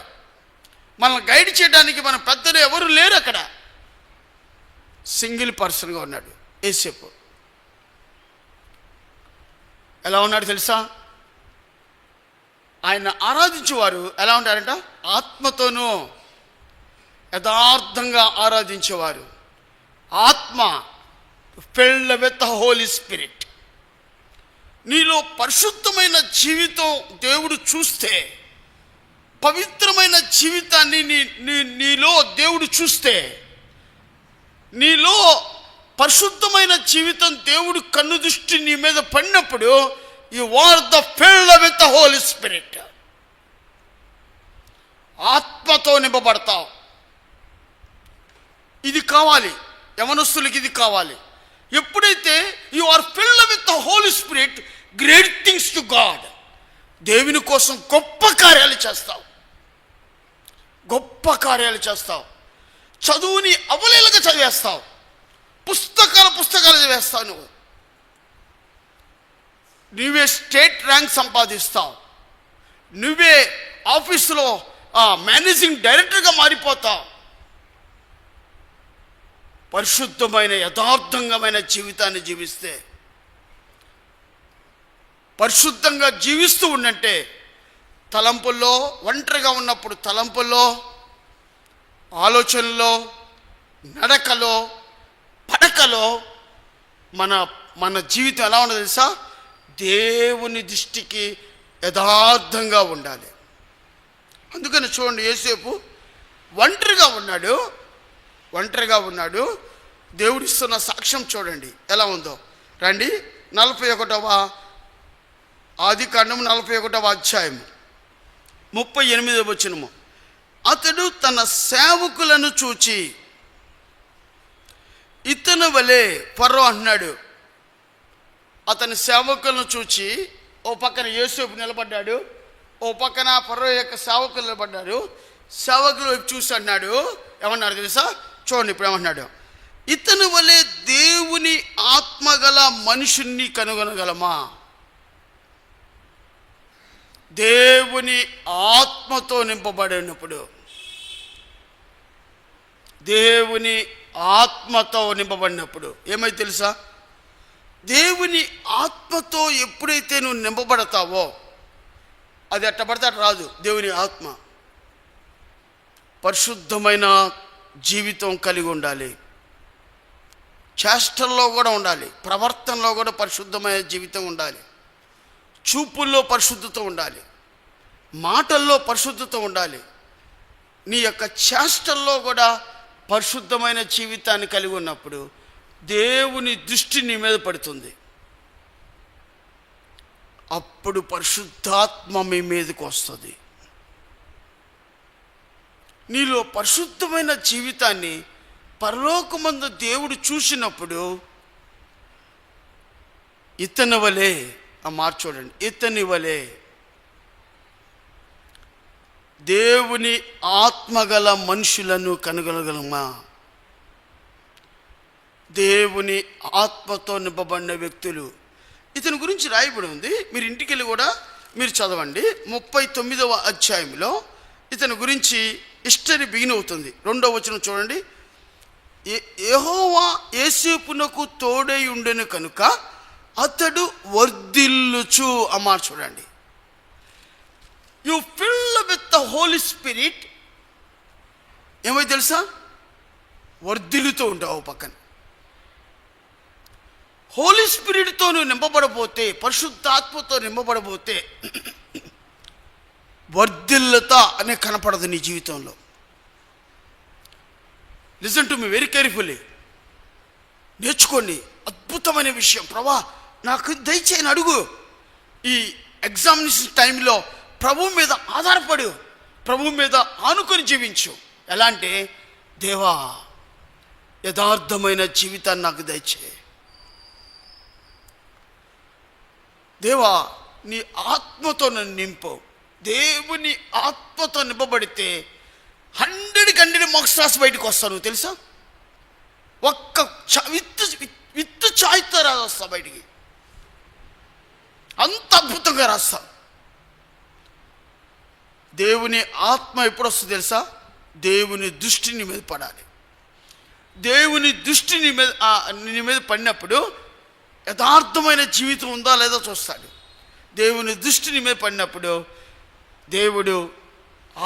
మనల్ని గైడ్ చేయడానికి మన పెద్దలు ఎవరు లేరు అక్కడ. సింగిల్ పర్సన్గా ఉన్నాడు యేసేపు. ఎలా ఉన్నాడు తెలుసా? ఆయన ఆరాధించేవారు ఎలా ఉంటారంట? ఆత్మతోనూ యథార్థంగా ఆరాధించేవారు. ఆత్మ filled with the Holi Spirit. నీలో పరిశుద్ధమైన జీవితం దేవుడు చూస్తే, పవిత్రమైన జీవితాన్ని నీలో దేవుడు చూస్తే, నీలో పరిశుద్ధమైన జీవితం దేవుడు కన్ను దృష్టి నీ మీద పడినప్పుడు, you are the filled with the Holi Spirit. ఆత్మతో నింపబడతావు. ఇది కావాలి, యవనస్తులకి ఇది కావాలి. ఎప్పుడైతే you are filled with the Holi Spirit, great things to God, దేవుని కోసం గొప్ప కార్యాలు చేస్తావు, గొప్ప కార్యాలు చేస్తావు. చదువుని అవలేలుగా చదివేస్తావు, పుస్తకాలు చదివేస్తావు. నువ్వే స్టేట్ ర్యాంక్ సంపాదిస్తావు, నువ్వే ఆఫీసులో మేనేజింగ్ డైరెక్టర్గా మారిపోతావు. పరిశుద్ధమైన యథార్థంగమైన జీవితాన్ని జీవిస్తే, పరిశుద్ధంగా జీవిస్తూ ఉండంటే, తలంపుల్లో ఒంటరిగా ఉన్నప్పుడు తలంపుల్లో, ఆలోచనలో, నడకలో, పడకలో మన జీవితం ఎలా ఉండదు తెలుసా? దేవుని దృష్టికి యథార్థంగా ఉండాలి. అందుకని చూడండి, యేసేపు ఒంటరిగా ఉన్నాడు. దేవుడిస్తున్న సాక్ష్యం చూడండి ఎలా ఉందో. రండి, 41వ ఆదికాండం 41వ అధ్యాయము 38వ వచనము. అతడు తన సేవకులను చూచి, ఇతను వలె ఫరో అంటున్నాడు. అతని సేవకులను చూచి, ఓ పక్కన యేసేపు నిలబడ్డాడు, ఓ పక్కన ఫరో యొక్క సేవకులు నిలబడ్డాడు. సేవకులు చూసి అన్నాడు, ఏమన్నాడు తెలుసా? చూడండి ఇప్పుడు ఏమన్నాడు. ఇతను వలె దేవుని ఆత్మగల మనుషుణ్ణి కనుగొనగలమా? దేవుని ఆత్మతో నింపబడినప్పుడు, దేవుని ఆత్మతో నింపబడినప్పుడు ఏమైతే తెలుసా? దేవుని ఆత్మతో ఎప్పుడైతే నువ్వు నింపబడతావో, అది ఎట్ట పడితే అట్ట రాదు. దేవుని ఆత్మ పరిశుద్ధమైన జీవితం కలిగి ఉండాలి. చేష్టల్లో కూడా ఉండాలి, ప్రవర్తనలో కూడా పరిశుద్ధమైన జీవితం ఉండాలి, చూపుల్లో పరిశుద్ధత ఉండాలి, మాటల్లో పరిశుద్ధత ఉండాలి, నీ యొక్క చేష్టల్లో కూడా పరిశుద్ధమైన జీవితాన్ని కలిగి ఉన్నప్పుడు దేవుని దృష్టి నీ మీద పడుతుంది. అప్పుడు పరిశుద్ధాత్మ మీ మీదకి వస్తుంది. నీలో పరిశుద్ధమైన జీవితాన్ని పరలోకమందు దేవుడు చూసినప్పుడు, ఇతని వలె, ఆ మాట చూడండి, ఇతని వలె దేవుని ఆత్మగల మనుషులను కనుగొనగలమా? దేవుని ఆత్మతో నింపబడిన వ్యక్తులు. ఇతని గురించి రాయబడి ఉంది, మీరు ఇంటికి వెళ్ళి కూడా మీరు చదవండి. 39వ అధ్యాయంలో ఇతని గురించి హిస్టరీ బిగిన్ అవుతుంది. 2వ వచనం చూడండి. యెహోవా యోసేపునకు తోడై ఉండెను కనుక అతడు వర్ధిల్లుచు అమ్మా. చూడండి, you fill with the Holi Spirit, ఏమై తెలుసా, వర్ధిల్లుతూ ఉంటావు. పక్కన హోలీ స్పిరిట్తో నువ్వు నింపబడబోతే, పరిశుద్ధాత్మతో నింపబడబోతే వర్ధిల్లత అనే కనపడదు నీ జీవితంలో. Listen to me very carefully. నేర్చుకోండి, అద్భుతమైన విషయం. ప్రభా నాకు దయచేయని అడుగు. ఈ ఎగ్జామినేషన్ టైంలో ప్రభు మీద ఆధారపడు, ప్రభు మీద ఆనుకొని జీవించు. ఎలా అంటే, దేవా యథార్థమైన జీవితాన్ని నాకు దయచేయి. దేవా నీ ఆత్మతో నన్ను నింపు. దేవుని ఆత్మతో నింపబడితే 100 మార్క్స్ రాసి బయటకు వస్తాను. తెలుసా, ఒక్క విత్తు ఛాయ్తో రాస్తా బయటికి, అంత అద్భుతంగా రాస్తా. దేవుని ఆత్మ ఎప్పుడు వస్తుంది తెలుసా, దేవుని దృష్టి నీ మీద పడాలి. దేవుని దృష్టి నీ మీద పడినప్పుడు యథార్థమైన జీవితం ఉందా లేదా చూస్తాడు. దేవుని దృష్టి నీ మీద పడినప్పుడు దేవుడు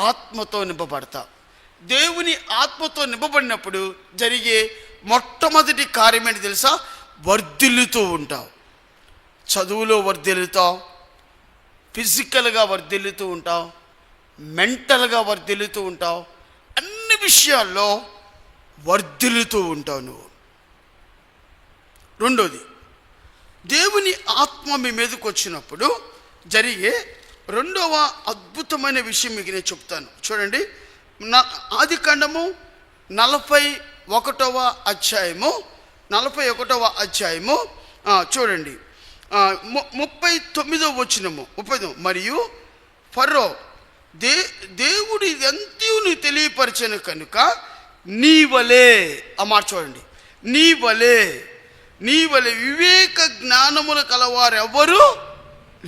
ఆత్మతో నింపబడతా. దేవుని ఆత్మతో నింపబడినప్పుడు జరిగే మొట్టమొదటి కార్యం ఏంటి తెలుసా, వర్ధిల్లుతూ ఉంటావు. చదువులో వర్ధిల్లుతావు, ఫిజికల్గా వర్ధిల్లుతూ ఉంటావు, మెంటల్గా వర్ధిల్లుతూ ఉంటావు, అన్ని విషయాల్లో వర్ధిల్లుతూ ఉంటావు నువ్వు. రెండోది, దేవుని ఆత్మ మీ మీదకి వచ్చినప్పుడు జరిగే రెండవ అద్భుతమైన విషయం మీకు నేను చెప్తాను. చూడండి, ఆదికాండము 41వ అధ్యాయము, 41వ అధ్యాయము చూడండి, 39వ వచనము. 39. మరియు ఫరో దేవుడు ఇదంతా నువ్వు తెలియపరచను కనుక నీ వలే, అమ్మా చూడండి, నీ వలే వివేక జ్ఞానములు కలవారు ఎవరు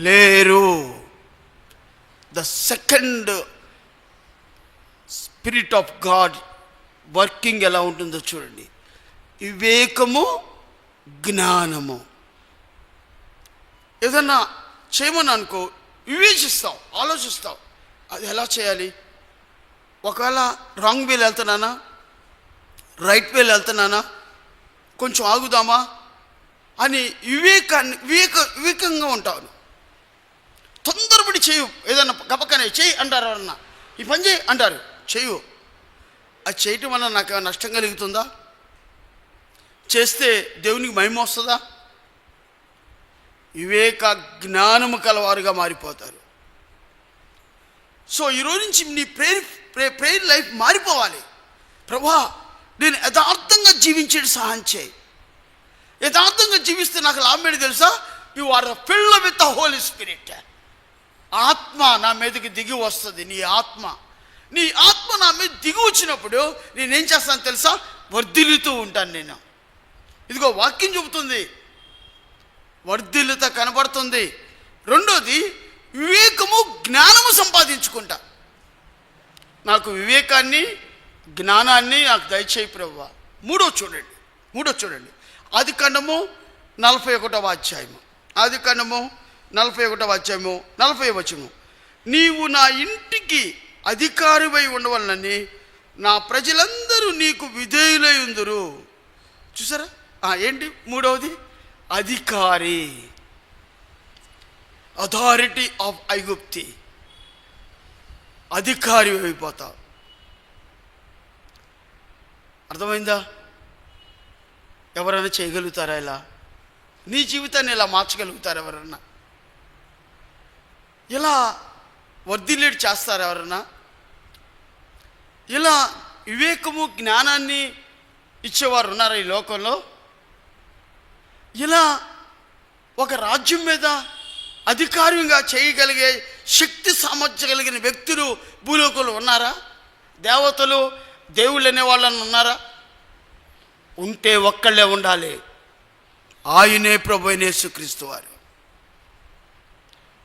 లేరు. The second spirit of God working ఎలా ఉంటుందో చూడండి. వివేకము, జ్ఞానము. ఏదన్నా చేయమని అనుకో, వివేచిస్తావు, ఆలోచిస్తావు, అది ఎలా చేయాలి. ఒకవేళ రాంగ్ వేలు వెళ్తున్నానా, రైట్ వేలు వెళ్తున్నానా, కొంచెం ఆగుదామా అని వివేకంగా ఉంటాను. తొందరపడి చేయు. ఏదన్నా గబక్కనే చేయి అంటారు, ఎవరన్నా ఈ పని చేయి అంటారు, చేయు. అది చేయటం వల్ల నాకు ఏమైనా నష్టం కలుగుతుందా? చేస్తే దేవునికి మహిమ వస్తుందా? వివేక జ్ఞానము కలవారుగా మారిపోతారు. సో ఈరోజు నుంచి నీ ప్రేయర్ లైఫ్ మారిపోవాలి. ప్రభా నేను యథార్థంగా జీవించేది సహాయం చేయి. యథార్థంగా జీవిస్తే నాకు లాభం ఏంటి తెలుసా, you are filled with the Holi Spirit. ఆత్మ నా మీదకి దిగి వస్తుంది. నీ ఆత్మ నా మీద దిగి వచ్చినప్పుడు నేనేం చేస్తాను తెలుసా, వర్ధిల్లుతూ ఉంటాను. నేను ఇదిగో వాక్యం చెబుతుంది, వర్ధిల్లుత కనబడుతుంది. రెండోది, వివేకము జ్ఞానము సంపాదించుకుంటా. నాకు వివేకాన్ని జ్ఞానాన్ని నాకు దయచేయి ప్రభువా. మూడో చూడండి, ఆదికాండము 41వ అధ్యాయము, ఆదికాండము 41వ అధ్యాయము 40వ వచనము. నీవు నా ఇంటికి అధికారివై ఉండవలనని నా ప్రజలందరూ నీకు విధేయులై ఉందురు. చూసారా, ఏంటి మూడవది, అధికారి, అథారిటీ ఆఫ్ ఐగుప్తి. అధికారి అయిపోతావు. అర్థమైందా? ఎవరైనా చేయగలుగుతారా ఇలా? నీ జీవితాన్ని ఇలా మార్చగలుగుతారు ఎవరన్నా? ఇలా వర్ధిల్లేట్ చేస్తారు ఎవరన్నా? ఇలా వివేకము జ్ఞానాన్ని ఇచ్చేవారు ఉన్నారా ఈ లోకంలో? ఇలా ఒక రాజ్యం మీద అధికారంగా చేయగలిగే శక్తి సామర్థ్యం కలిగిన వ్యక్తులు భూలోకంలో ఉన్నారా? దేవతలు, దేవుళ్ళు అనేవాళ్ళని ఉన్నారా? ఉంటే ఒక్కళ్ళే ఉండాలి, ఆయనే ప్రభువైన యేసుక్రీస్తు వారు.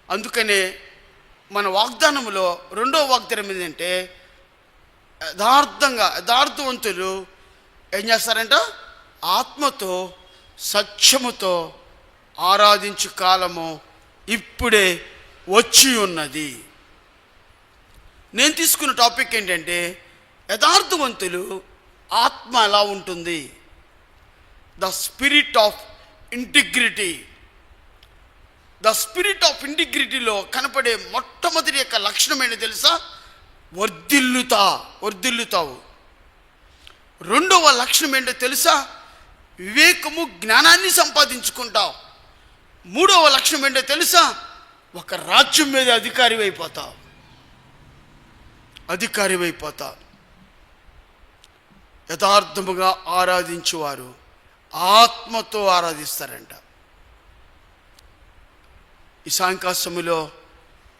అందుకనే మన వాగ్దానములో రెండో వాగ్దానం ఏంటంటే, యథార్థవంతులు ఏం చేస్తారంట? ఆత్మతో సత్యముతో ఆరాధించు కాలము ఇప్పుడే వచ్చి ఉన్నది. నేను తీసుకున్న టాపిక్ ఏంటంటే యథార్థవంతులు ఆత్మ ఎలా ఉంటుంది, the spirit of integrity. The spirit of ఇంటిగ్రిటీలో కనపడే మొట్టమొదటి యొక్క లక్షణం ఏంటో తెలుసా? వర్ధిల్లుతావు. రెండవ లక్షణం ఏంటో తెలుసా? వివేకము, జ్ఞానాన్ని సంపాదించుకుంటావు. మూడవ లక్షణం ఏంటో తెలుసా? ఒక రాజ్యం మీద అధికారి అయిపోతావు. యథార్థముగా ఆరాధించువారు ఆత్మతో ఆరాధిస్తారంట. ఈ సాయంకాల సమయంలో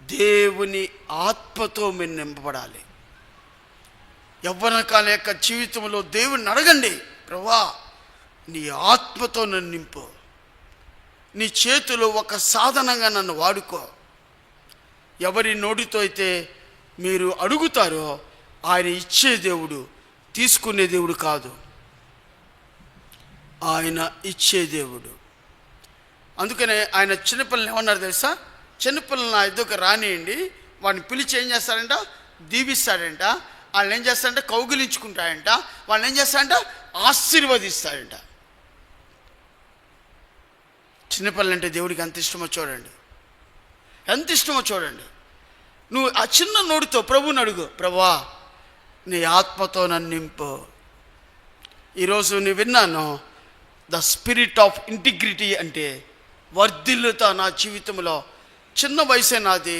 దేవుని ఆత్మతో మీరు నింపబడాలి. యవ్వన కాలం యొక్క జీవితంలో దేవుని అడగండి, ప్రభువా నీ ఆత్మతో నన్ను నింపు, నీ చేతిలో ఒక సాధనంగా నన్ను వాడుకో. ఎవరి నోటితో అయితే మీరు అడుగుతారో ఆయన ఇచ్చే దేవుడు, తీసుకునే దేవుడు కాదు, ఆయన ఇచ్చే దేవుడు. అందుకనే ఆయన చిన్నపిల్లలు ఏమన్నారు తెలుసా? చిన్నపిల్లలు నా ఎద్దుకు రానియండి, వాడిని పిలిచి ఏం చేస్తారంట? దీవిస్తాడంట. వాళ్ళని ఏం చేస్తారంట? కౌగిలించుకుంటాడంట. వాళ్ళని ఏం చేస్తాడంట? ఆశీర్వదిస్తాడంట. చిన్నపిల్లలు అంటే దేవుడికి ఎంత ఇష్టమో చూడండి, ఎంత ఇష్టమో చూడండి. నువ్వు ఆ చిన్న నోటితో ప్రభువుని అడుగు, ప్రభువా నీ ఆత్మతో నన్ను నింపు. ఈరోజు నేను విన్నాను, ద స్పిరిట్ ఆఫ్ ఇంటిగ్రిటీ అంటే వర్ధిల్లుతా నా జీవితంలో. చిన్న వయసే నాది,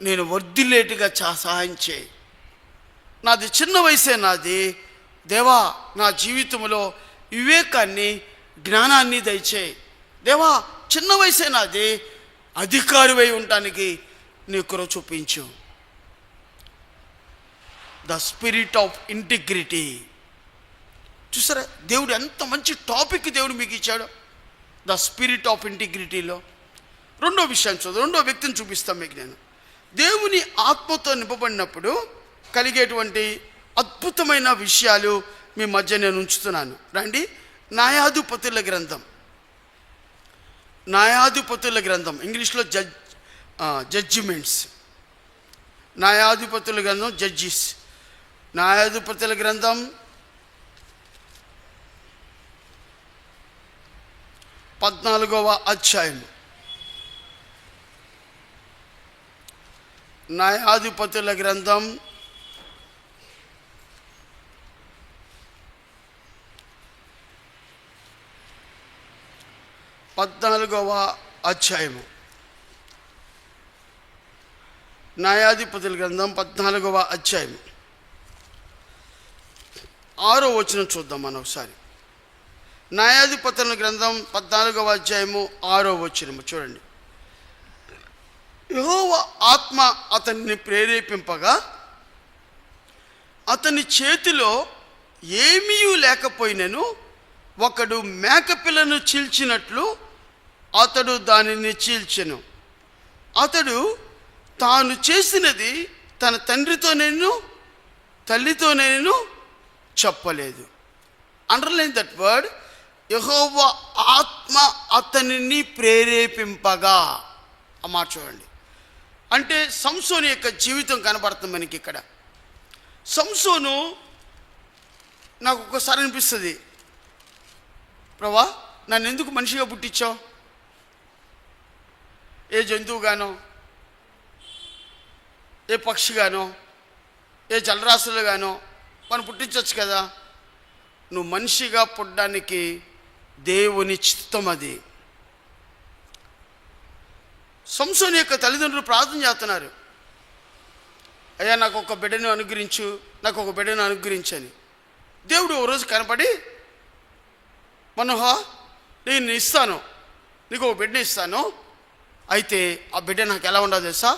నేను వర్ధిల్లేటుగా సహాయం చేయి. నాది చిన్న వయసే నాది, దేవా నా జీవితంలో వివేకాన్ని, జ్ఞానాన్ని దయచేయి. దేవా చిన్న వయసే నాది, అధికారివై ఉండటానికి నీ కృప చూపించు. The spirit of integrity. చూసారా దేవుడు ఎంత మంచి టాపిక్ దేవుడు మీకు ఇచ్చాడు, ద స్పిరిట్ ఆఫ్ ఇంటిగ్రిటీలో. రెండో విషయం చూద్దాం, రెండో వ్యక్తిని చూపిస్తాను మీకు. నేను దేవుని ఆత్మతో నింపబడినప్పుడు కలిగేటువంటి అద్భుతమైన విషయాలు మీ మధ్య నేను ఉంచుతున్నాను. రండి, న్యాయాధిపతుల గ్రంథం, ఇంగ్లీష్లో జడ్జిమెంట్స్. న్యాయాధిపతుల గ్రంథం, జడ్జిస్. న్యాయాధిపతుల గ్రంథం 14వ అధ్యాయం. న్యాయాధిపతుల గ్రంథం 14వ అధ్యాయము. న్యాయాధిపతుల గ్రంథం 14వ అధ్యాయం 6వ వచనం చూద్దాం మనం ఒకసారి. న్యాయాధిపతుల గ్రంథం 14వ అధ్యాయము 6వ వచనము చూడండి. యెహోవా ఆత్మ అతన్ని ప్రేరేపింపగా అతని చేతిలో ఏమీ లేకపోయినను ఒకడు మేకపిల్లను చీల్చినట్లు అతడు దానిని చీల్చెను. అతడు తాను చేసినది తన తండ్రితోనేను తల్లితోనేను చెప్పలేదు. అండర్లైన్ దట్ వర్డ్, యెహోవా ఆత్మ అతనిని ప్రేరేపింపగా. ఆ మాట చూడండి. అంటే సంసోను యొక్క జీవితం కనబడుతుంది మనకి ఇక్కడ. సంసోను నాకు ఒక్కసారి అనిపిస్తుంది, ప్రభా నన్ను ఎందుకు మనిషిగా పుట్టించావు? ఏ జంతువుగానో, ఏ పక్షిగానో, ఏ జలరాశులుగానో మనం పుట్టించవచ్చు కదా. నువ్వు మనిషిగా పుట్టడానికి దేవుని చిత్తం అది. సంసోను యొక్క తల్లిదండ్రులు ప్రార్థన చేస్తున్నారు, అయ్యా నాకు ఒక బిడ్డను అనుగ్రహించు, నాకు ఒక బిడ్డను అనుగ్రహించని. దేవుడు ఓ రోజు కనపడి, మనోహ నేను ఇస్తాను, నీకు ఒక బిడ్డను ఇస్తాను, అయితే ఆ బిడ్డ నాకు ఎలా ఉండదు తెలుసా?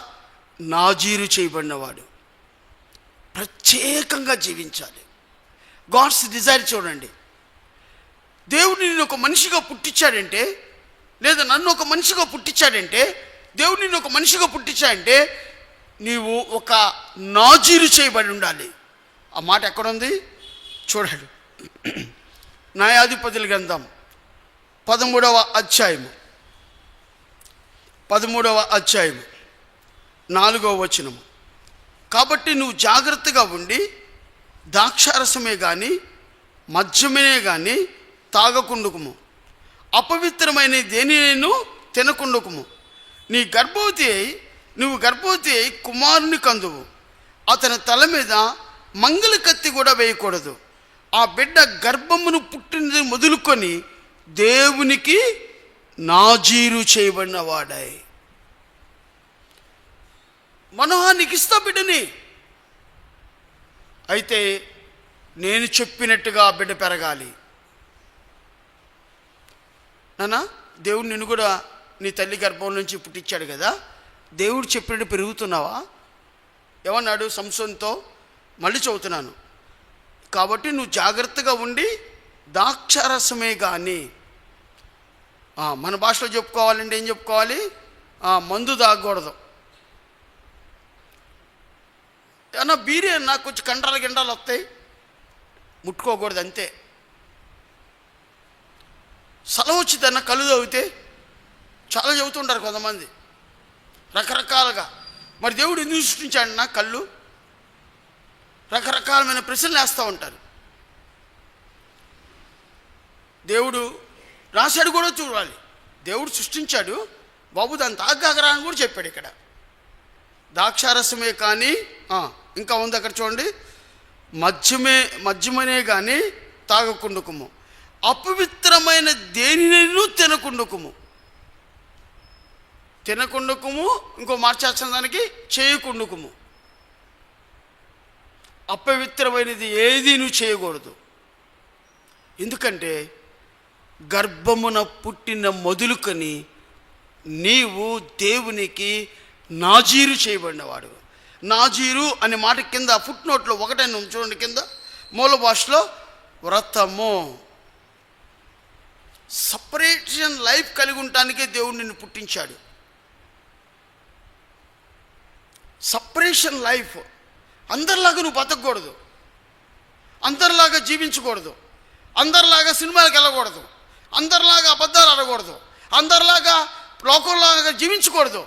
నాజీరు చేయబడినవాడు, ప్రత్యేకంగా జీవించాలి. గాడ్స్ డిజైర్ చూడండి. దేవుడు నేను ఒక మనిషిగా పుట్టించాడంటే, లేదా నన్ను ఒక మనిషిగా పుట్టించాడంటే, దేవుడు నేను ఒక మనిషిగా పుట్టించాడంటే నీవు ఒక నాజీరు చేయబడి ఉండాలి. ఆ మాట ఎక్కడుంది చూడండి. న్యాయాధిపతుల గ్రంథం 13వ అధ్యాయము 4వ వచనము. కాబట్టి నువ్వు జాగ్రత్తగా ఉండి ద్రాక్షారసమే కానీ మద్యమే కానీ తాగకుండుకుము, అపవిత్రమైన దేనినైనా తినకుండుకుము. నువ్వు గర్భవతి అయి కుమారుని కందువు, అతని తల మీద మంగళ కత్తి కూడా వేయకూడదు. ఆ బిడ్డ గర్భమును పుట్టినది మొదలుకొని దేవునికి నాజీరు చేయబడిన వాడై. మనోహానికి ఇస్తా బిడ్డని, అయితే నేను చెప్పినట్టుగా ఆ బిడ్డ పెరగాలి. నాన్న, దేవుడు నిన్ను కూడా నీ తల్లి గర్భం నుంచి పుట్టించాడు కదా, దేవుడు చెప్పినట్టు పెరుగుతున్నావా? ఏమన్నాడు సంసోనుతో? మళ్ళీ చదువుతున్నాను. కాబట్టి నువ్వు జాగ్రత్తగా ఉండి ద్రాక్షారసమే కానీ, మన భాషలో చెప్పుకోవాలంటే ఏం చెప్పుకోవాలి? మందు తాగకూడదు. ఏమన్నా బీరే నాకు కొంచెం గిండాలు వస్తాయి, ముట్టుకోకూడదు అంతే. సెలవు వచ్చిందన్న కళ్ళు తాగితే చాలా చెబుతుంటారు కొంతమంది రకరకాలుగా. మరి దేవుడు ఎందుకు సృష్టించాడన్న కళ్ళు? రకరకాలమైన ప్రశ్నలు వేస్తూ ఉంటారు. దేవుడు రాశాడు కూడా చూడాలి. దేవుడు సృష్టించాడు, బాబు దాన్ని తాగరా అని కూడా చెప్పాడు ఇక్కడ. ద్రాక్షారసమే కానీ, ఇంకా ఉంది అక్కడ చూడండి, మద్యమనే కానీ తాగకుండుకుము, అపవిత్రమైన దేనినైనా తినకుండుకుము. ఇంకో మార్చేసిన దానికి చేయకుండుకుము. అపవిత్రమైనది ఏది నువ్వు చేయకూడదు. ఎందుకంటే గర్భమున పుట్టిన మొదలుకొని నీవు దేవునికి నాజీరు చేయబడినవాడు. నాజీరు అనే మాట కింద ఫుట్ నోట్లో ఒకటైనా చూడండి, కింద మూల భాషలో వ్రతము. సపరేషన్ లైఫ్ కలిగి ఉండటానికే దేవుడు నిన్ను పుట్టించాడు. Separation life. అందరిలాగా నువ్వు బతకూడదు, అందరిలాగా జీవించకూడదు, అందరిలాగా సినిమాలకు వెళ్ళకూడదు, అందరిలాగా అబద్ధాలు ఆడకూడదు, అందరిలాగా లోకంలాగా జీవించకూడదు.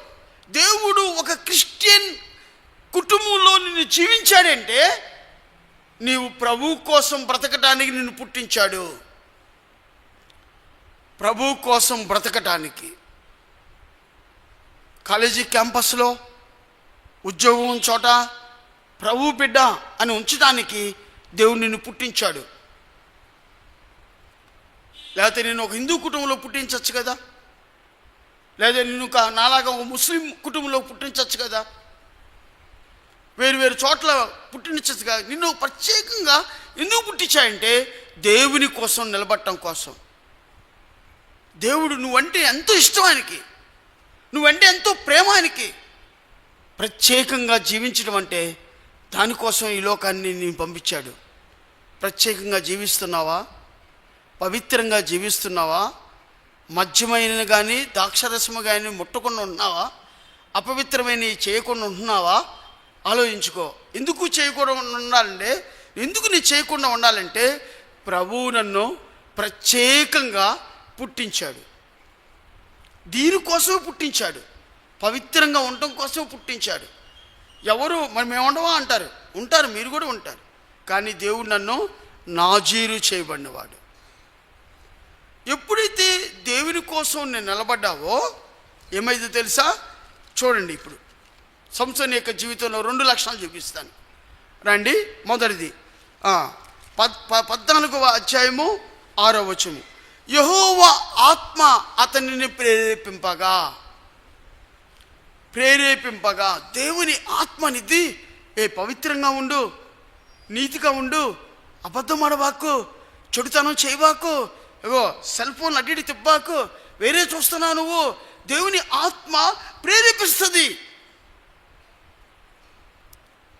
దేవుడు ఒక క్రిస్టియన్ కుటుంబంలో నిన్ను జీవించాడంటే నీవు ప్రభు కోసం బ్రతకటానికి నిన్ను పుట్టించాడు. ప్రభు కోసం బ్రతకటానికి. కాలేజీ క్యాంపస్లో, ఉద్యోగం చోట ప్రభు బిడ్డ అని ఉంచడానికి దేవుడు నిన్ను పుట్టించాడు. లేకపోతే నేను ఒక హిందూ కుటుంబంలో పుట్టించవచ్చు కదా, లేదా నేను నాలాగా ఒక ముస్లిం కుటుంబంలో పుట్టించవచ్చు కదా, వేరు చోట్ల పుట్టించచ్చు కదా. నిన్ను ప్రత్యేకంగా ఎందుకు పుట్టించాయంటే దేవుని కోసం నిలబడటం కోసం. దేవుడు నువ్వంటే ఎంతో ఇష్టమానికి, నువ్వంటే ఎంతో ప్రేమానికి ప్రత్యేకంగా జీవించడం అంటే దానికోసం ఈ లోకాన్ని నేను పంపించాడు. ప్రత్యేకంగా జీవిస్తున్నావా? పవిత్రంగా జీవిస్తున్నావా? మద్యమైన కానీ ద్రాక్షరసము కానీ ముట్టకుండా ఉంటున్నావా? అపవిత్రమైనవి చేయకుండా ఉంటున్నావా? ఆలోచించుకో. ఎందుకు చేయకుండా ఉండాలంటే, ఎందుకు నీ చేయకుండా ఉండాలంటే ప్రభువు నన్ను ప్రత్యేకంగా పుట్టించాడు. దీనికోసమే పుట్టించాడు, పవిత్రంగా ఉండటం కోసం పుట్టించాడు. ఎవరు మరి మేము ఉండవా అంటారు, ఉంటారు, మీరు కూడా ఉంటారు. కానీ దేవుడు నన్ను నాజీరు చేయబడినవాడు. ఎప్పుడైతే దేవుని కోసం నేను నిలబడ్డావో ఏమైందో తెలుసా? చూడండి, ఇప్పుడు సంసోను యొక్క జీవితంలో 2 లక్షణాలు చూపిస్తాను రండి. మొదటిది 14వ అధ్యాయము 6వ వచనం. యెహోవా ఆత్మ అతనిని ప్రేరేపింపగా దేవుని ఆత్మనిది, పవిత్రంగా ఉండు, నీతిగా ఉండు, అబద్ధం ఆడబాకు, చెడుతనం చేయబాకు, సెల్ ఫోన్ అడ్డి తిప్పాకు, వేరే చూస్తున్నావు నువ్వు. దేవుని ఆత్మ ప్రేరేపిస్తుంది.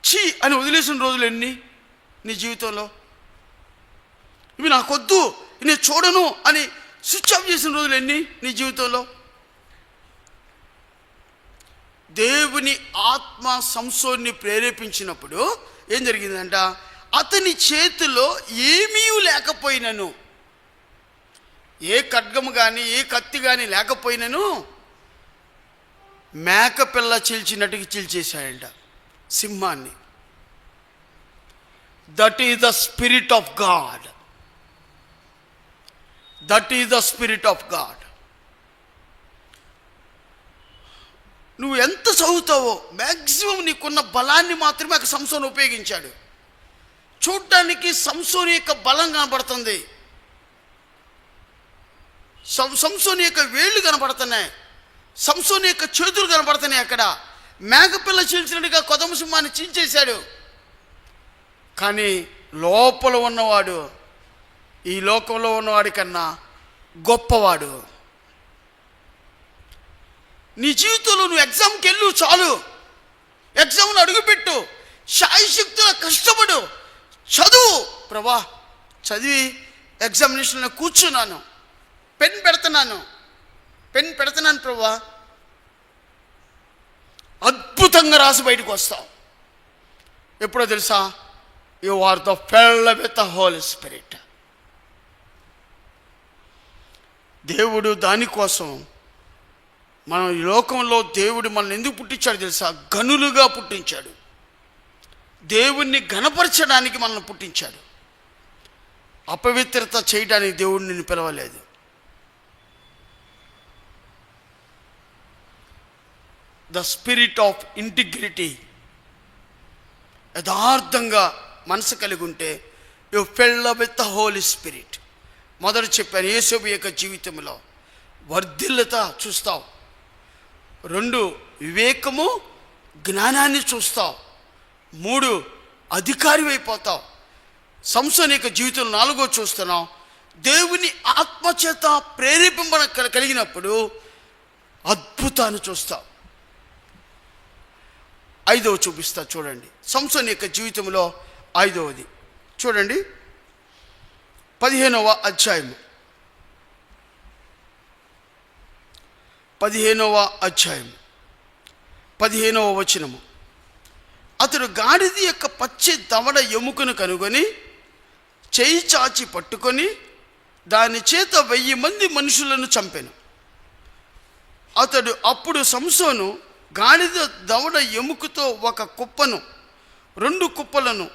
ఛీ అని వదిలేసిన రోజులు ఎన్ని నీ జీవితంలో? ఇవి నాకొద్దు, నేను చూడను అని స్విచ్ ఆఫ్ చేసిన రోజులు ఎన్ని నీ జీవితంలో? దేవుని ఆత్మ సంసోన్ని ప్రేరేపించినప్పుడు ఏం జరిగిందంట? అతని చేతిలో ఏమీ లేకపోయినను, ఏ ఖడ్గము కానీ ఏ కత్తి కానీ లేకపోయినను మేకపిల్ల చీల్చినట్టుగా చీల్చేశాడంట సింహాన్ని. That is the spirit of God. That is the spirit of God. నువ్వు ఎంత చదువుతావో మ్యాక్సిమం నీకున్న బలాన్ని మాత్రమే అక్కడ సంసోను ఉపయోగించాడు. చూడ్డానికి సంసోను యొక్క బలం కనబడుతుంది, సంసోను యొక్క వేళ్ళు కనబడుతున్నాయి, సంసోను యొక్క చేతులు కనబడుతున్నాయి. అక్కడ మేకపిల్ల చీల్చినట్టుగా కొదమ సింహాన్ని చీల్చేశాడు. కానీ లోపల ఉన్నవాడు ఈ లోకంలో ఉన్నవాడి కన్నా గొప్పవాడు. నీ జీవితంలో నువ్వు ఎగ్జామ్కి వెళ్ళు చాలు, ఎగ్జామ్ను అడుగుపెట్టు, శాయశక్తుల కష్టపడు, చదువు. ప్రభా చదివి ఎగ్జామినేషన్లో కూర్చున్నాను, పెన్ పెడుతున్నాను ప్రభా, అద్భుతంగా రాసి బయటకు వస్తావు. ఎప్పుడో తెలుసా? You are the filled with the Holi Spirit. దేవుడు దానికోసం మనం ఈ లోకంలో దేవుడు మనల్ని ఎందుకు పుట్టించాడు తెలుసా? గనులుగా పుట్టించాడు. దేవుణ్ణి ఘనపరచడానికి మనల్ని పుట్టించాడు. అపవిత్రత చేయడానికి దేవుడు నిన్ను పిలవలేదు. ద స్పిరిట్ ఆఫ్ ఇంటిగ్రిటీ, యథార్థంగా మనసు కలిగి ఉంటే you filled with the Holi Spirit. మొదట చెప్పాను, యేసు యొక్క జీవితంలో వర్ధిల్లత చూస్తావు. 2 వివేకము జ్ఞానాన్ని చూస్తావు. 3 అధికారి అయిపోతావు. సంసోను యొక్క జీవితంలో 4 చూస్తున్నావు, దేవుని ఆత్మచేత ప్రేరేపింపన కలిగినప్పుడు అద్భుతాన్ని చూస్తావు. 5వ చూపిస్తా చూడండి. సంసోను యొక్క జీవితంలో 5వది చూడండి, 15వ అధ్యాయము 15వ వచనము. అతడు గాడిద యొక్క పచ్చి దవడ ఎముకను కనుగొని చేయి చాచి పట్టుకొని దాని చేత 1000 మంది మనుషులను చంపెను. అప్పుడు సంసోను గాడిద దవడ ఎముకతో ఒక కుప్పను 2 కుప్పలను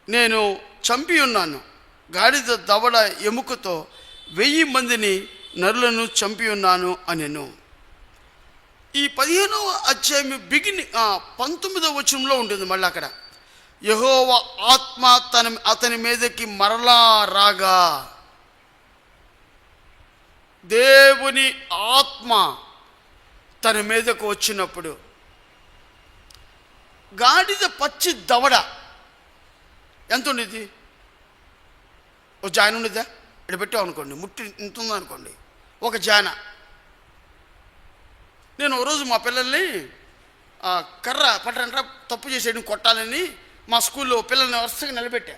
నేను చంపి ఉన్నాను, గాడిద దవడ ఎముకతో 1000 మందిని నరులను చంపి ఉన్నాను అనెను. ఈ 15వ అధ్యాయం 19వ వచనంలో ఉంటుంది. మళ్ళీ అక్కడ యెహోవా ఆత్మ అతని మీదకి మరలా రాగా, దేవుని ఆత్మ తన మీదకు వచ్చినప్పుడు గాడిద పచ్చి దవడ ఎంత ఉండేది? ఓ జాన ఉండేదా? ఇక్కడ పెట్టావు అనుకోండి, ముట్టి ఇంత ఉందనుకోండి, ఒక జాన. నేను ఓ రోజు మా పిల్లల్ని కర్ర పట్టరంట తప్పు చేసేయడం కొట్టాలని మా స్కూల్లో పిల్లల్ని వరుసగా నిలబెట్టా.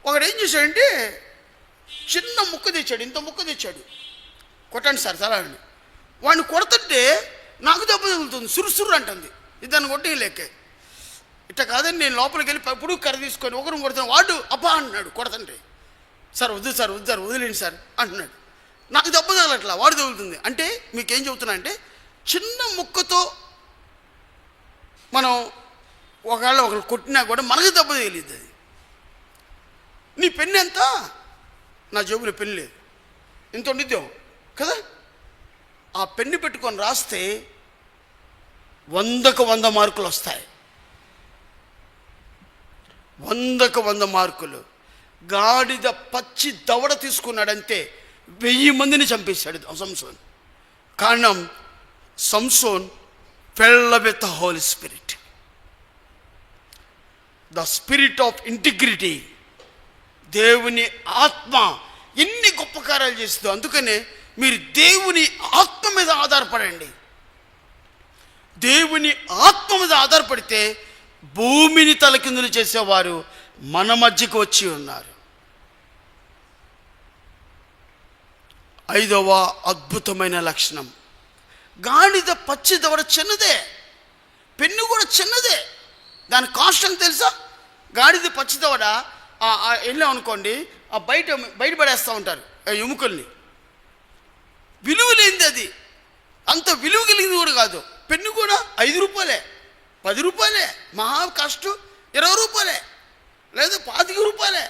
ఒకడు ఏం చేశాడంటే చిన్న ముక్క తెచ్చాడు, ఇంత ముక్క తెచ్చాడు, కొట్టండి సార్ చాలా అండి. వాడిని కొడుతుంటే నాకు దెబ్బ తగులుతుంది, సురుసురు అంటుంది. ఇద్దరిని కొట్టి లెక్కే ఇట్లా కాదని నేను లోపలికి వెళ్ళి ఎప్పుడు కర్ర తీసుకొని ఒకరిని కొడుతాను. వాడు అబ్బా అంటున్నాడు కొడుతుంటే, సార్ వద్దు సార్ వదిలేండి సార్ అంటున్నాడు. నాకు దెబ్బ తగలట్లా, వాడు తగులుతుంది. అంటే మీకేం చెబుతున్నా అంటే చిన్న ముక్కతో మనం ఒకవేళ ఒకరు కొట్టినా కూడా మనకు దెబ్బ తగిలిద్ది. అది నీ పెన్ను ఎంత? నా జేబులో పెన్ను లేదు, ఇంత ఉండిద్దాం కదా. ఆ పెన్ను పెట్టుకొని రాస్తే 100కు 100 మార్కులు వస్తాయి. 100కు 100 మార్కులు. గాడిద పచ్చి దవడ తీసుకున్నాడంటే 1000 మందిని చంపేశాడు సంసోన్. కారణం Samson filled with the Holi spirit, the spirit of integrity. దేవుని ఆత్మ ఎన్ని గొప్ప కార్యాలు చేస్తుందో. అందుకనే మీరు దేవుని ఆత్మ మీద ఆధారపడండి. దేవుని ఆత్మ మీద ఆధారపడితే భూమిని తలకిందులు చేసేవారు మన మధ్యకు వచ్చి ఉన్నారు. 5వ అద్భుతమైన లక్షణం, గాడిద పచ్చి దవడ చిన్నదే, పెన్ను కూడా చిన్నదే. దాని కాస్ట్ అని తెలుసా? గాడిద పచ్చి దవడ వెళ్ళాం అనుకోండి, ఆ బయటపడేస్తూ ఉంటారు ఆ ఎముకల్ని. విలువ లేనిది అది, అంత విలువ కలిగింది కూడా కాదు. పెన్ను కూడా 5 రూపాయలే, 10 రూపాయలే, మహా కాస్ట్ 20 రూపాయలే లేదా 25 రూపాయలే.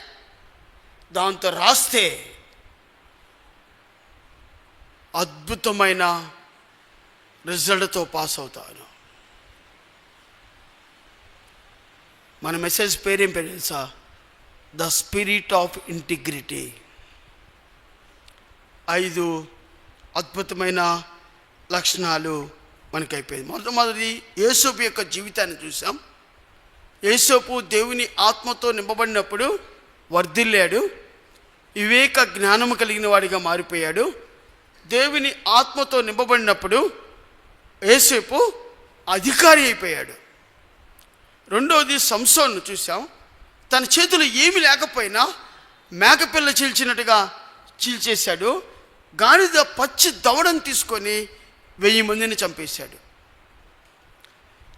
దాంతో రాస్తే అద్భుతమైన రిజల్ట్తో పాస్ అవుతాను. మన మెసేజ్ పేరేం పేరు తెలుసా? The spirit of integrity. 5 అద్భుతమైన లక్షణాలు మనకైపోయింది. మొట్టమొదటి యేసోపు యొక్క జీవితాన్ని చూసాం. యేసోపు దేవుని ఆత్మతో నింపబడినప్పుడు వర్ధిల్లాడు, వివేక జ్ఞానము కలిగిన వాడిగా మారిపోయాడు. దేవుని ఆత్మతో నింపబడినప్పుడు యేసోపు అధికారి అయిపోయాడు. రెండవది సంసోన్ను చూసాం. తన చేతులు ఏమి లేకపోయినా మేకపిల్ల చీల్చినట్టుగా చీల్చేశాడు. గాడిద పచ్చి దవడను తీసుకొని 1000 మందిని చంపేశాడు.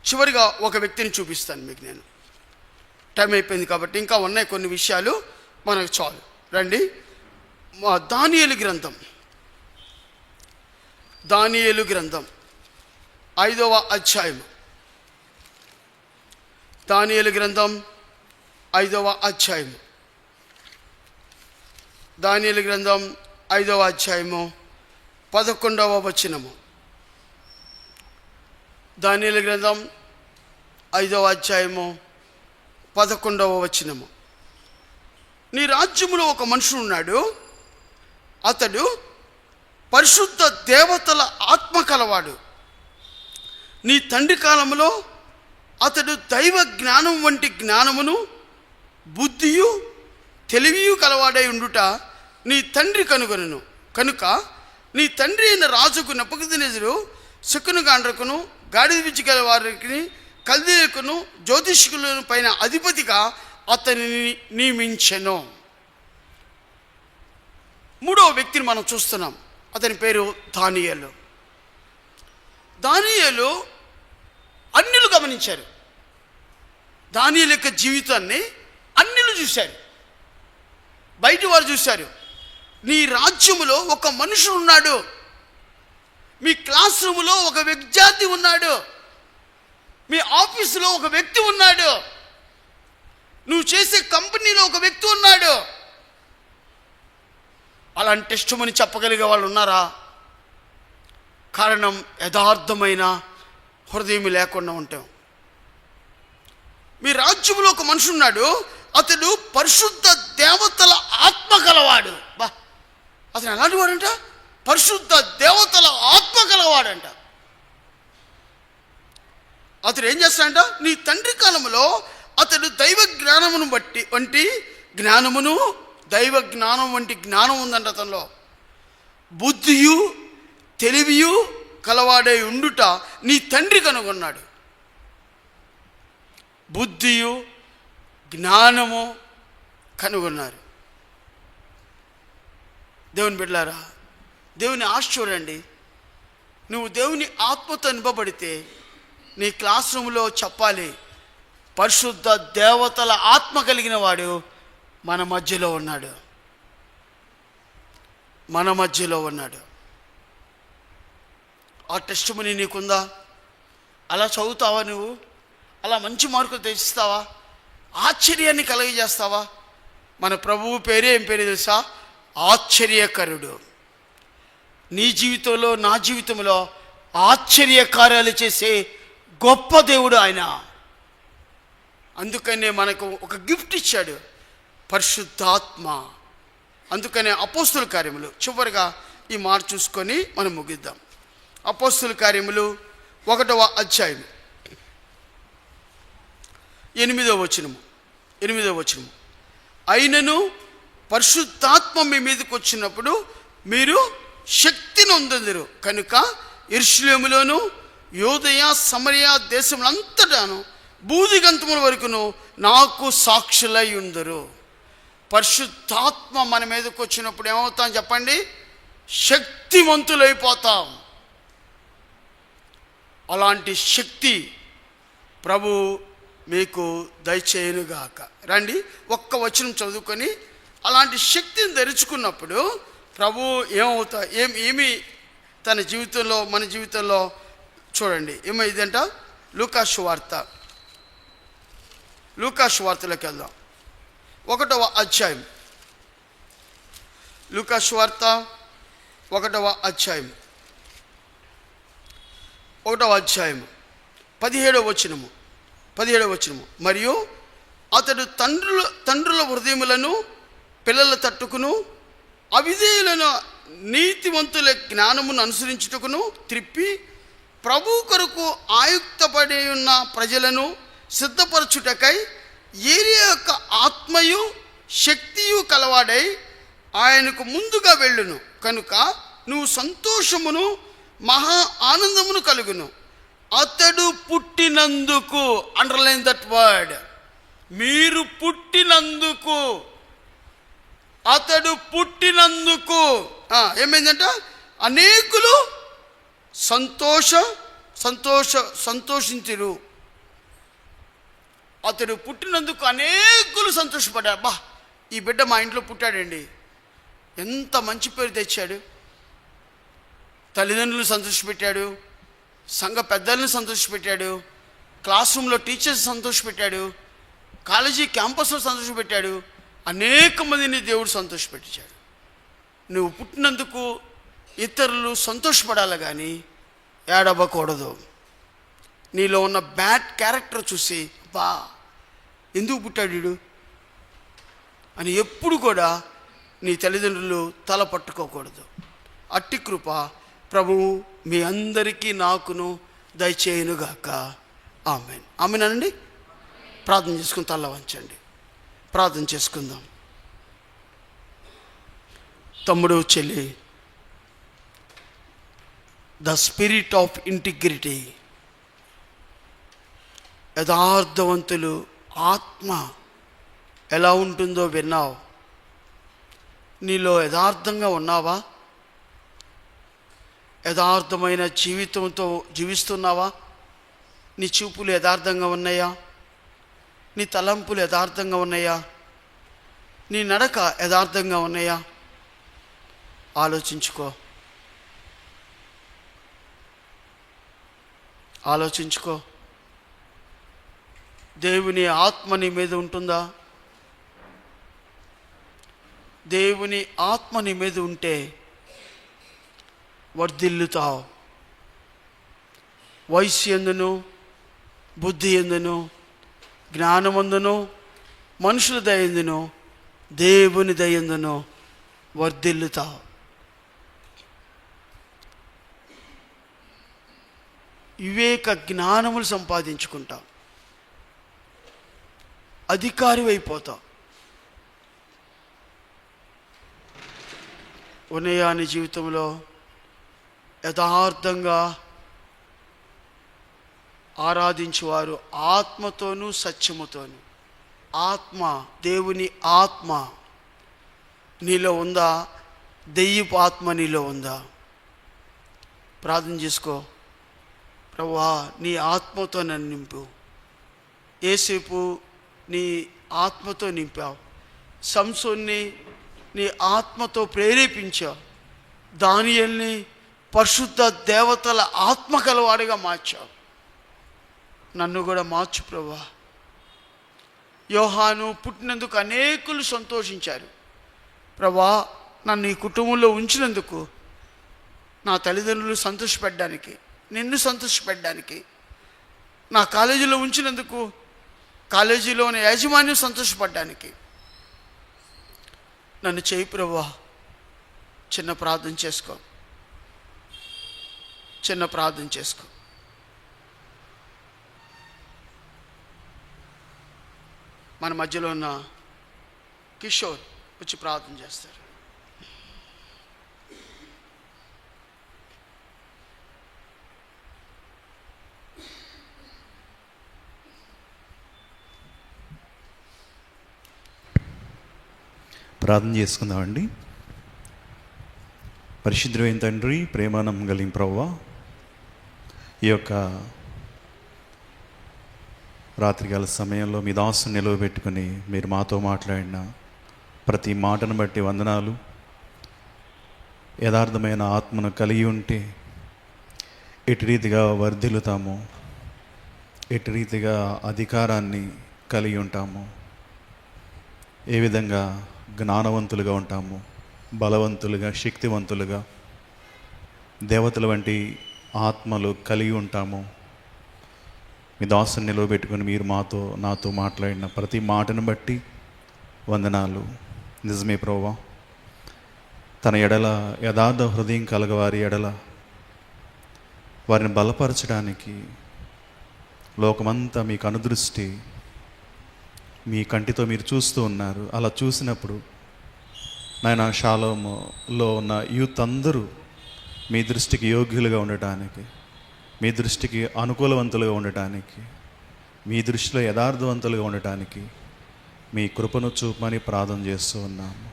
చివరిగా ఒక వ్యక్తిని చూపిస్తాను మీకు. నేను టైం అయిపోయింది కాబట్టి ఇంకా ఉన్నాయి కొన్ని విషయాలు, మనకు చాలు. రండి, దానియేలు గ్రంథం 5వ అధ్యాయం. దానియేలు గ్రంథం 5వ అధ్యాయం. దానియేలు గ్రంథం 5వ అధ్యాయము 11వ వచనము. దానియేలు గ్రంథం 5వ అధ్యాయము 11వ వచనము. నీ రాజ్యములో ఒక మనుషుడు ఉన్నాడు, అతడు పరిశుద్ధ దేవతల ఆత్మ కలవాడు. నీ తండ్రి కాలంలో అతడు దైవ జ్ఞానం వంటి జ్ఞానమును బుద్ధియు తెలివియు కలవాడై ఉండుట నీ తండ్రి కనుగొనను. కనుక నీ తండ్రి అయిన రాజుకు నెబుకద్నెజరు శకునగాండ్రకును గాడిద పిచ్చి గల వారికి కల్దీయులకును జ్యోతిష్కుల పైన అధిపతిగా అతనిని నియమించెను. మూడవ వ్యక్తిని మనం చూస్తున్నాం. అతని పేరు దానియేలు. దానియేలు అన్యులు గమనించారు. దానియేలు యొక్క జీవితాన్ని అన్యులు చూశారు, బయట వారు చూశారు. నీ రాజ్యములో ఒక మనుషుడు ఉన్నాడు, మీ క్లాస్ రూములో ఒక విద్యార్థి ఉన్నాడు, మీ ఆఫీసులో ఒక వ్యక్తి ఉన్నాడు, నువ్వు చేసే కంపెనీలో ఒక వ్యక్తి ఉన్నాడు. అలాంటి టెస్టిమనీ చెప్పగలిగే వాళ్ళు ఉన్నారా? కారణం యథార్థమైన హృదయం లేకుండా ఉంటాం. మీ రాజ్యంలో ఒక మనిషి ఉన్నాడు, అతడు పరిశుద్ధ దేవతల ఆత్మ కలవాడు. బా, అతను ఎలాంటి వాడంట? పరిశుద్ధ దేవతల ఆత్మ కలవాడంట. అతడు ఏం చేస్తాడంట? నీ తండ్రి కాలంలో అతడు దైవ జ్ఞానమును వంటి జ్ఞానం ఉందంట అతనిలో. బుద్ధియు తెలివియు కలవాడై ఉండుట నీ తండ్రి కనుగొన్నాడు. బుద్ధియు జ్ఞానము కనుగొన్నారు. దేవుని బిడ్డలారా, దేవుని ఆశ చూడండి. నువ్వు దేవుని ఆత్మతో నింపబడితే నీ క్లాస్ రూమ్లో చెప్పాలి, పరిశుద్ధ దేవతల ఆత్మ కలిగిన వాడు మన మధ్యలో ఉన్నాడు, మన మధ్యలో ఉన్నాడు. ఆ టెస్టిమనీ నీకుందా? అలా చదువుతావా? నువ్వు అలా మంచి మార్కులు తెచ్చిస్తావా? ఆశ్చర్యాన్ని కలుగజేస్తావా? మన ప్రభువు పేరే ఏం పేరు తెలుసా? ఆశ్చర్యకరుడు. నీ జీవితంలో, నా జీవితంలో ఆశ్చర్యకార్యాలు చేసే గొప్ప దేవుడు ఆయన. అందుకనే మనకు ఒక గిఫ్ట్ ఇచ్చాడు, పరిశుద్ధాత్మ. అందుకనే అపోస్తుల కార్యములు, చివరిగా ఈ మాట చూసుకొని మనం ముగిద్దాం. అపోస్తుల కార్యములు 1వ అధ్యాయం 8వ వచనము. అయినను పరిశుద్ధాత్మ మీ మీదకి వచ్చినప్పుడు మీరు శక్తిని పొందుదురు కనుక యెరూషలేములోను యూదయ సమరయ దేశములంతటాను భూదిగంతముల వరకును నాకు సాక్షులై ఉందరు. పరిశుద్ధాత్మ మన మీదకి వచ్చినప్పుడు ఏమవుతాం చెప్పండి? శక్తివంతులైపోతాం. అలాంటి శక్తి ప్రభు మీకు దయచేయునుగాక. రండి, ఒక్క వచనం చదువుకొని అలాంటి శక్తిని ధరించుకున్నప్పుడు ప్రభు ఏమి తన జీవితంలో, మన జీవితంలో చూడండి ఏమైందంట. లూకా సువార్తలోకి వెళ్దాం. 1వ అధ్యాయం, లూకా సువార్త 1వ అధ్యాయం 17వ వచనము. మరియు అతడు తండ్రుల హృదయములను పిల్లల తట్టుకును, అవిధేయులను నీతివంతుల జ్ఞానమును అనుసరించుటకును త్రిప్పి, ప్రభు కొరకు ఆయుక్తపడి ఉన్న ప్రజలను సిద్ధపరచుటకై ఏలియా యొక్క ఆత్మయు శక్తియు కలవాడై ఆయనకు ముందుగా వెళ్ళును. కనుక నువ్వు సంతోషమును మహా ఆనందమును కలుగును. అతడు పుట్టినందుకు, అండర్లైన్ దట్ వర్డ్, మీరు పుట్టినందుకు, అతడు పుట్టినందుకు ఏమైందంట, అనేకులు సంతోషించురు. అతడు పుట్టినందుకు అనేకులు సంతోషపడ్డారు. బా, ఈ బిడ్డ మా ఇంట్లో పుట్టాడండి, ఎంత మంచి పేరు తెచ్చాడు. తల్లిదండ్రులు సంతోషపెట్టాడు, సంఘ పెద్దలను సంతోషపెట్టాడు, క్లాస్ రూమ్లో టీచర్స్ సంతోషపెట్టాడు, కాలేజీ క్యాంపస్లో సంతోషపెట్టాడు, అనేక మందిని దేవుడు సంతోషపెట్టించాడు. నువ్వు పుట్టినందుకు ఇతరులు సంతోషపడాలి కానీ ఏడవకూడదు. నీలో ఉన్న బ్యాడ్ క్యారెక్టర్ చూసి బా ఎందుకు పుట్టాడు వీడు అని ఎప్పుడు కూడా నీ తల్లిదండ్రులు తల పట్టుకోకూడదు. అట్టి కృప ప్రభువు మీ అందరికీ నాకును దయచేయునుగాక. ఆమెన్. ఆమెన్ అనండి. ప్రార్థన చేసుకుని తల్ల వంచండి, ప్రార్థన చేసుకుందాం. తమ్ముడు, చెల్లి, ద స్పిరిట్ ఆఫ్ ఇంటిగ్రిటీ, యథార్థవంతులు ఆత్మ ఎలా ఉంటుందో విన్నావు. నీలో యథార్థంగా ఉన్నావా? యథార్థమైన జీవితంతో జీవిస్తున్నావా? నీ చూపులు యథార్థంగా ఉన్నాయా? నీ తలంపులు యథార్థంగా ఉన్నాయా? నీ నడక యథార్థంగా ఉన్నాయా? ఆలోచించుకో. దేవుని ఆత్మ నీ మీద ఉంటుందా? దేవుని ఆత్మ నీ మీద ఉంటే వర్ధిల్లుతావు. వయస్సు ఎందును, బుద్ధి ఎందును, జ్ఞానమందును, మనుషుల దయందును, దేవుని దయందును వర్ధిల్లుతావు. వివేక జ్ఞానములు సంపాదించుకుంటావు, అధికారి అయిపోతావు. ఉన్నయాని జీవితంలో యథార్థంగా ఆరాధించువారు ఆత్మతోనూ సత్యముతోనూ. ఆత్మ, దేవుని ఆత్మ నీలో ఉందా? దెయ్యపు ఆత్మ నీలో ఉందా? ప్రార్థన చేసుకో. ప్రభువా, నీ ఆత్మతో నన్ను నింపు. యేసేపు నీ ఆత్మతో నింపావు. సంసోన్ని నీ ఆత్మతో ప్రేరేపించావు. దానియేలుని పరిశుద్ధ దేవతల ఆత్మ కలవాడిగా మార్చావు. నన్ను కూడా మార్చు ప్రభువా. యోహాను పుట్టినందుకు అనేకులు సంతోషించారు. ప్రభువా, నన్ను ఈ కుటుంబంలో ఉంచినందుకు, నా తల్లిదండ్రులు సంతోషపెట్టడానికి, నిన్ను సంతోషపెట్టడానికి, నా కాలేజీలో ఉంచినందుకు, కాలేజీలోని యాజమాన్యం సంతోషపడ్డానికి నన్ను చేయి ప్రభువా. చిన్న ప్రార్థన చేసుకో. మన మధ్యలో ఉన్న కిషోర్ వచ్చి ప్రార్థన చేస్తారు. ప్రార్థన చేసుకుందామండి. పరిశుద్ధమైన తండ్రి, ప్రేమానం కలిగిన ప్రభువా, ఈ యొక్క రాత్రికాల సమయంలో మీ దాసుని నిలవబెట్టుకుని మీరు మాతో మాట్లాడిన ప్రతి మాటను బట్టి వందనాలు. యథార్థమైన ఆత్మను కలిగి ఉంటే ఎటు రీతిగా వర్ధిల్లుతాము, ఎటు రీతిగా అధికారాన్ని కలిగి ఉంటాము, ఏ విధంగా జ్ఞానవంతులుగా ఉంటాము, బలవంతులుగా, శక్తివంతులుగా, దేవతల వంటి ఆత్మలు కలిగి ఉంటాము. మీ దాసుని నిలవబెట్టుకుని మీరు నాతో మాట్లాడిన ప్రతి మాటను బట్టి వందనాలు. నిజమే ప్రభువా, తన ఎడల యథార్థ హృదయం కలగవారి ఎడల వారిని బలపరచడానికి లోకమంతా మీకు అనుదృష్టి మీ కంటితో మీరు చూస్తూ ఉన్నారు. అలా చూసినప్పుడు నాయన షాలోములో ఉన్న యూత్ అందరూ మీ దృష్టికి యోగ్యులుగా ఉండటానికి, మీ దృష్టికి అనుకూలవంతులుగా ఉండటానికి, మీ దృష్టిలో యథార్థవంతులుగా ఉండటానికి మీ కృపను చూపమని ప్రార్థన చేస్తూ ఉన్నాము.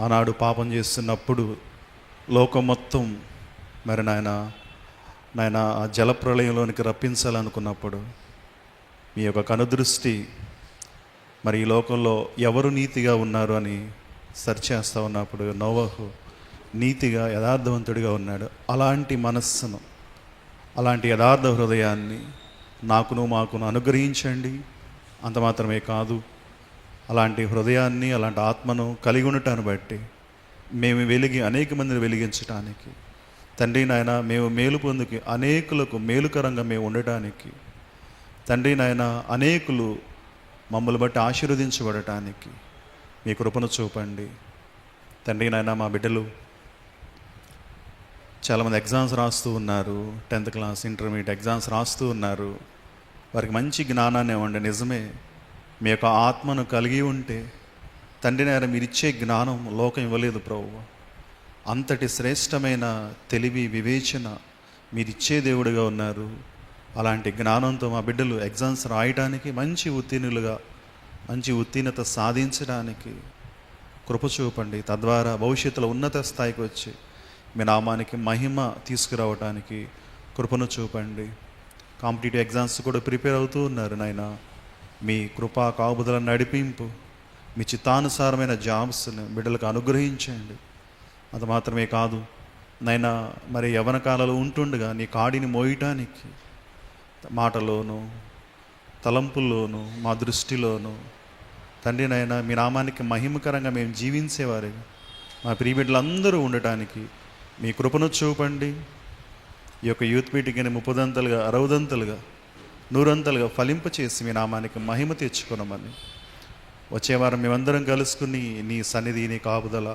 ఆనాడు పాపం చేస్తున్నప్పుడు లోకం మొత్తం మరి నాయన ఆ జలప్రలయంలోనికి రప్పించాలనుకున్నప్పుడు మీ యొక్క కనుదృష్టి మరి ఈ లోకంలో ఎవరు నీతిగా ఉన్నారు అని సెర్చ్ చేస్తూ ఉన్నప్పుడు నోవహు నీతిగా యథార్థవంతుడిగా ఉన్నాడు. అలాంటి మనస్సును, అలాంటి యథార్థ హృదయాన్ని మాకును అనుగ్రహించండి. అంత మాత్రమే కాదు, అలాంటి హృదయాన్ని, అలాంటి ఆత్మను కలిగి ఉండటాన్ని బట్టి మేము వెలిగి అనేక మందిని వెలిగించడానికి, తండ్రి నాయన మేము మేలు పొందుకి అనేకులకు మేలుకరంగా మేము ఉండటానికి, తండ్రి నాయన అనేకులు మమ్మల్ని బట్టి ఆశీర్వదించబడటానికి మీ కృపను చూపండి. తండ్రి నాయన మా బిడ్డలు చాలామంది ఎగ్జామ్స్ రాస్తూ ఉన్నారు, 10th క్లాస్, ఇంటర్మీడియట్ ఎగ్జామ్స్ రాస్తూ ఉన్నారు. వారికి మంచి జ్ఞానాన్ని ఇవ్వండి. నిజమే, మీ యొక్క ఆత్మను కలిగి ఉంటే తండ్రి నాయన మీరు ఇచ్చే జ్ఞానం లోకం ఇవ్వలేదు ప్రభువా. అంతటి శ్రేష్టమైన తెలివి, వివేచన మీరిచ్చే దేవుడిగా ఉన్నారు. అలాంటి జ్ఞానంతో మా బిడ్డలు ఎగ్జామ్స్ రాయడానికి మంచి ఉత్తీర్ణత సాధించడానికి కృప చూపండి. తద్వారా భవిష్యత్తులో ఉన్నత స్థాయికి వచ్చి మీ నామానికి మహిమ తీసుకురావడానికి కృపను చూపండి. కాంపిటేటివ్ ఎగ్జామ్స్ కూడా ప్రిపేర్ అవుతూ ఉన్నారు నాయన. మీ కృపా కాపుదల నడిపింపు, మీ చిత్తానుసారమైన జాబ్స్ని బిడ్డలకు అనుగ్రహించండి. అది మాత్రమే కాదు నైనా, మరి యవ్వన కాలంలో ఉంటుండగా నీ కాడిని మోయటానికి మాటలోను, తలంపుల్లోను, మా దృష్టిలోను తండ్రి నాయన మీ నామానికి మహిమకరంగా మేము జీవించేవారుగా మా ప్రియబిడ్డలందరూ ఉండటానికి మీ కృపను చూపండి. ఈ యొక్క యూత్ మీటింగ్ని 30దంతలుగా, 60దంతలుగా, 100అంతలుగా ఫలింపచేసి మీ నామానికి మహిమ తెచ్చుకున్నామని వచ్చేవారం మేమందరం కలుసుకుని నీ సన్నిధి, నీ కాపుదల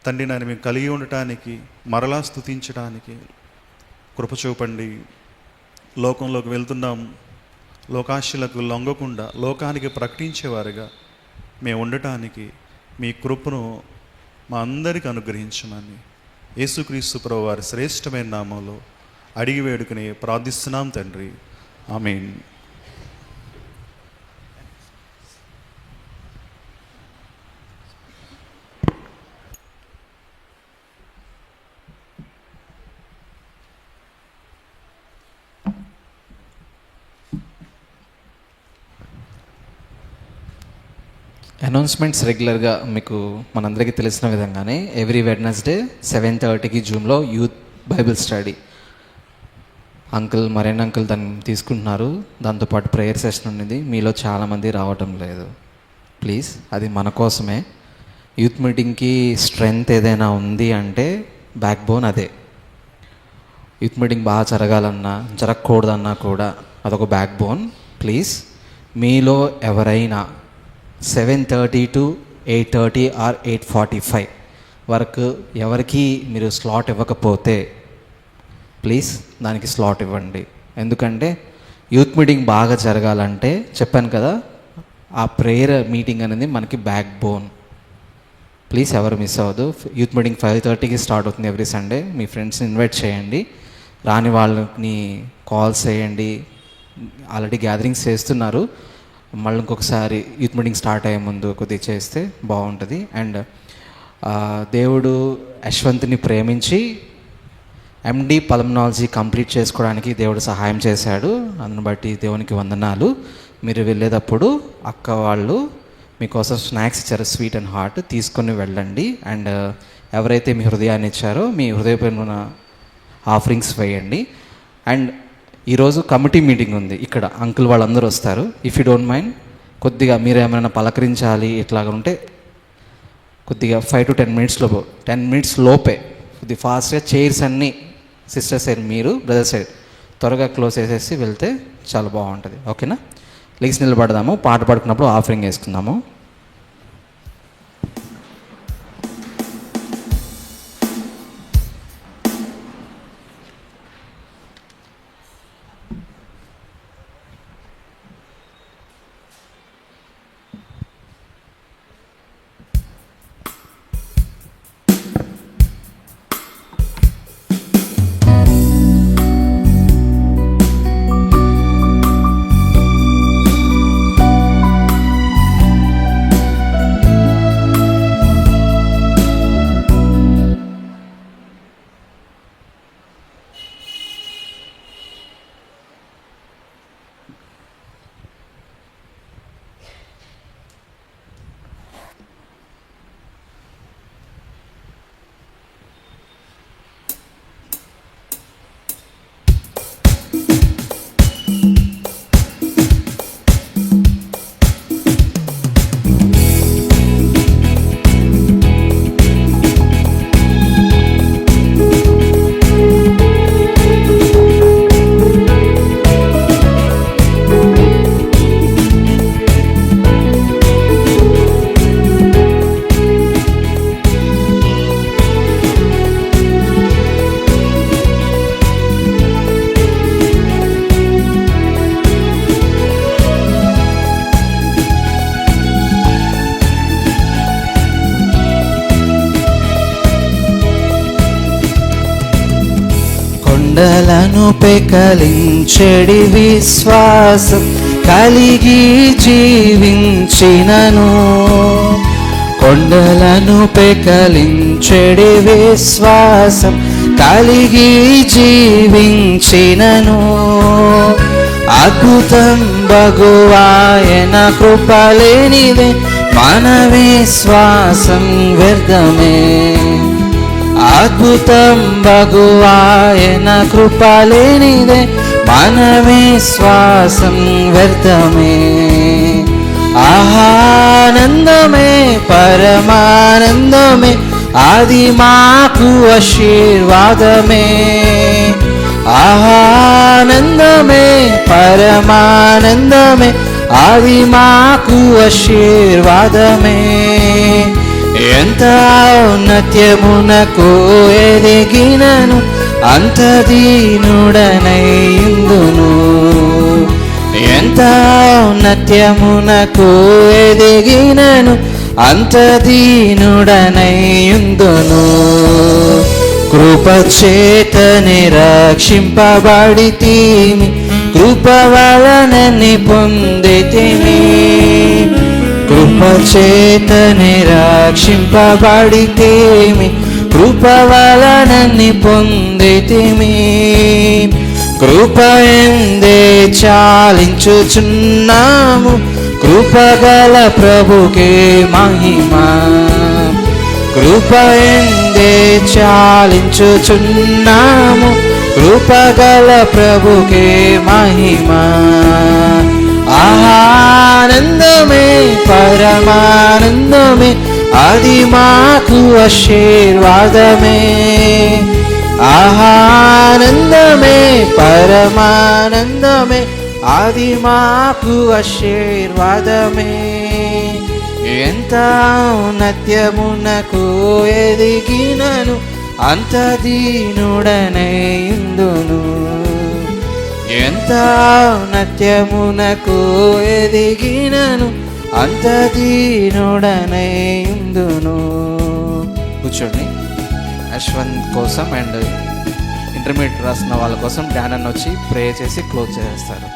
తండ్రి నాయన మేము కలిగి ఉండటానికి, మరలా స్తుతించడానికి కృప చూపండి. లోకంలోకి వెళ్తున్నాం, లోకాశలకు లొంగకుండా లోకానికి ప్రకటించేవారుగా మేము ఉండటానికి మీ కృపను మా అందరికీ అనుగ్రహించమని యేసుక్రీస్తు ప్రభువు వారి శ్రేష్టమైన నామంలో అడిగి వేడుకుని ప్రార్థిస్తున్నాం తండ్రి. ఆమేన్. అనౌన్స్మెంట్స్ రెగ్యులర్గా మీకు మనందరికీ తెలిసిన విధంగానే ఎవ్రీ వెడ్నెస్డే 7:30కి జూమ్లో యూత్ బైబిల్ స్టడీ మరేన్ అంకుల్ దాన్ని తీసుకుంటున్నారు. దాంతోపాటు ప్రేయర్ సెషన్ ఉన్నది. మీలో చాలామంది రావటం లేదు. ప్లీజ్, అది మన కోసమే. యూత్ మీటింగ్కి స్ట్రెంగ్త్ ఏదైనా ఉంది అంటే బ్యాక్ బోన్ అదే. యూత్ మీటింగ్ బాగా జరగాలన్నా, జరగకూడదన్నా కూడా అదొక బ్యాక్ బోన్. ప్లీజ్, మీలో ఎవరైనా 7:30 to 8:30 or 8:45 వరకు ఎవరికి మీరు స్లాట్ ఇవ్వకపోతే ప్లీజ్ దానికి స్లాట్ ఇవ్వండి. ఎందుకంటే యూత్ మీటింగ్ బాగా జరగాలంటే చెప్పాను కదా, ఆ ప్రేయర్ మీటింగ్ అనేది మనకి బ్యాక్ బోన్. ప్లీజ్ ఎవరు మిస్ అవ్వదు. యూత్ మీటింగ్ 5:30కి స్టార్ట్ అవుతుంది ఎవ్రీ సండే. మీ ఫ్రెండ్స్ని ఇన్వైట్ చేయండి. రాని వాళ్ళని కాల్స్ చేయండి. ఆల్రెడీ గ్యాదరింగ్స్ చేస్తున్నారు. మళ్ళీ ఇంకొకసారి యూత్ మీటింగ్ స్టార్ట్ అయ్యే ముందు కొద్దిగా చేస్తే బాగుంటుంది. అండ్ దేవుడు యశ్వంత్ని ప్రేమించి ఎండి పల్మనాలజీ కంప్లీట్ చేసుకోవడానికి దేవుడు సహాయం చేశాడు. అందుని బట్టి దేవునికి వందనాలు. మీరు వెళ్ళేటప్పుడు అక్క వాళ్ళు మీకోసం స్నాక్స్ ఇచ్చారు, స్వీట్ అండ్ హాట్, తీసుకొని వెళ్ళండి. అండ్ ఎవరైతే మీ హృదయాన్ని ఇచ్చారో మీ హృదయపూర్ణ ఆఫరింగ్స్ వేయండి. అండ్ ఈరోజు కమిటీ మీటింగ్ ఉంది, ఇక్కడ అంకుల్ వాళ్ళందరూ వస్తారు. ఇఫ్ యూ డోంట్ మైండ్ కొద్దిగా మీరు ఏమైనా పలకరించాలి ఇట్లాగా ఉంటే కొద్దిగా 5 to 10 minutes లోపే కొద్దిగా ఫాస్ట్గా చైర్స్ అన్నీ సిస్టర్ సైడ్ మీరు బ్రదర్ సైడ్ త్వరగా క్లోజ్ చేసేసి వెళ్తే చాలా బాగుంటుంది. ఓకేనా? లెగ్స్ నిలబడదాము, పాట పాడుకున్నప్పుడు ఆఫరింగ్ వేసుకుందాము. కొండలను పెకలించెడి విశ్వాసం కలిగి జీవించినను, కొండలను పెకలించెడి విశ్వాసం కలిగి జీవించినను, అద్భుతం బగువాయన కృపలేనిదే మన విశ్వాసం వ్యర్థమే, అద్భుతం బగువాయన కృపలేనిదే మన విశ్వాసం వ్యర్థమే. ఆనందమే పరమానందమే అది మాకు ఆశీర్వాదమే, ఆనందమే పరమానందమే అది మాకు ఆశీర్వాదమే. ఎంత ఔన్నత్యమునకు ఎదిగినను అంత దీనుడనైయుందును, ఎంత ఔన్నత్యమునకు ఎదిగినను అంత దీనుడనైయుందును. కృపచేతని రక్షింపబడితిమి, కృప వలనని పొందితిమి, కృపచేతని రక్షింపబడితిమి, కృప వలనని పొందితిమి. కృపయందే చాలించుచున్నాము, కృపగల ప్రభుకే మహిమ, కృపయందే చాలించుచున్నాము, కృపగల ప్రభుకే మహిమ. ఆనందమే పరమానందమే అది మాకు ఆశీర్వాదమే, ఆనందమే పరమానందమే అది మాకు ఆశీర్వాదమే. ఎంత ఔన్నత్యమునకు ఎదిగినను అంత దీనుడనైయుందును, ఎంత ఔన్నత్యమునకు ఎదిగినను అంత దీనుడనైయుందును. కూర్చోండి. యశ్వంత్ కోసం అండ్ ఇంటర్మీడియట్ రాసిన వాళ్ళ కోసం డాన్ అన్న వచ్చి ప్రే చేసి క్లోజ్ చేస్తారు.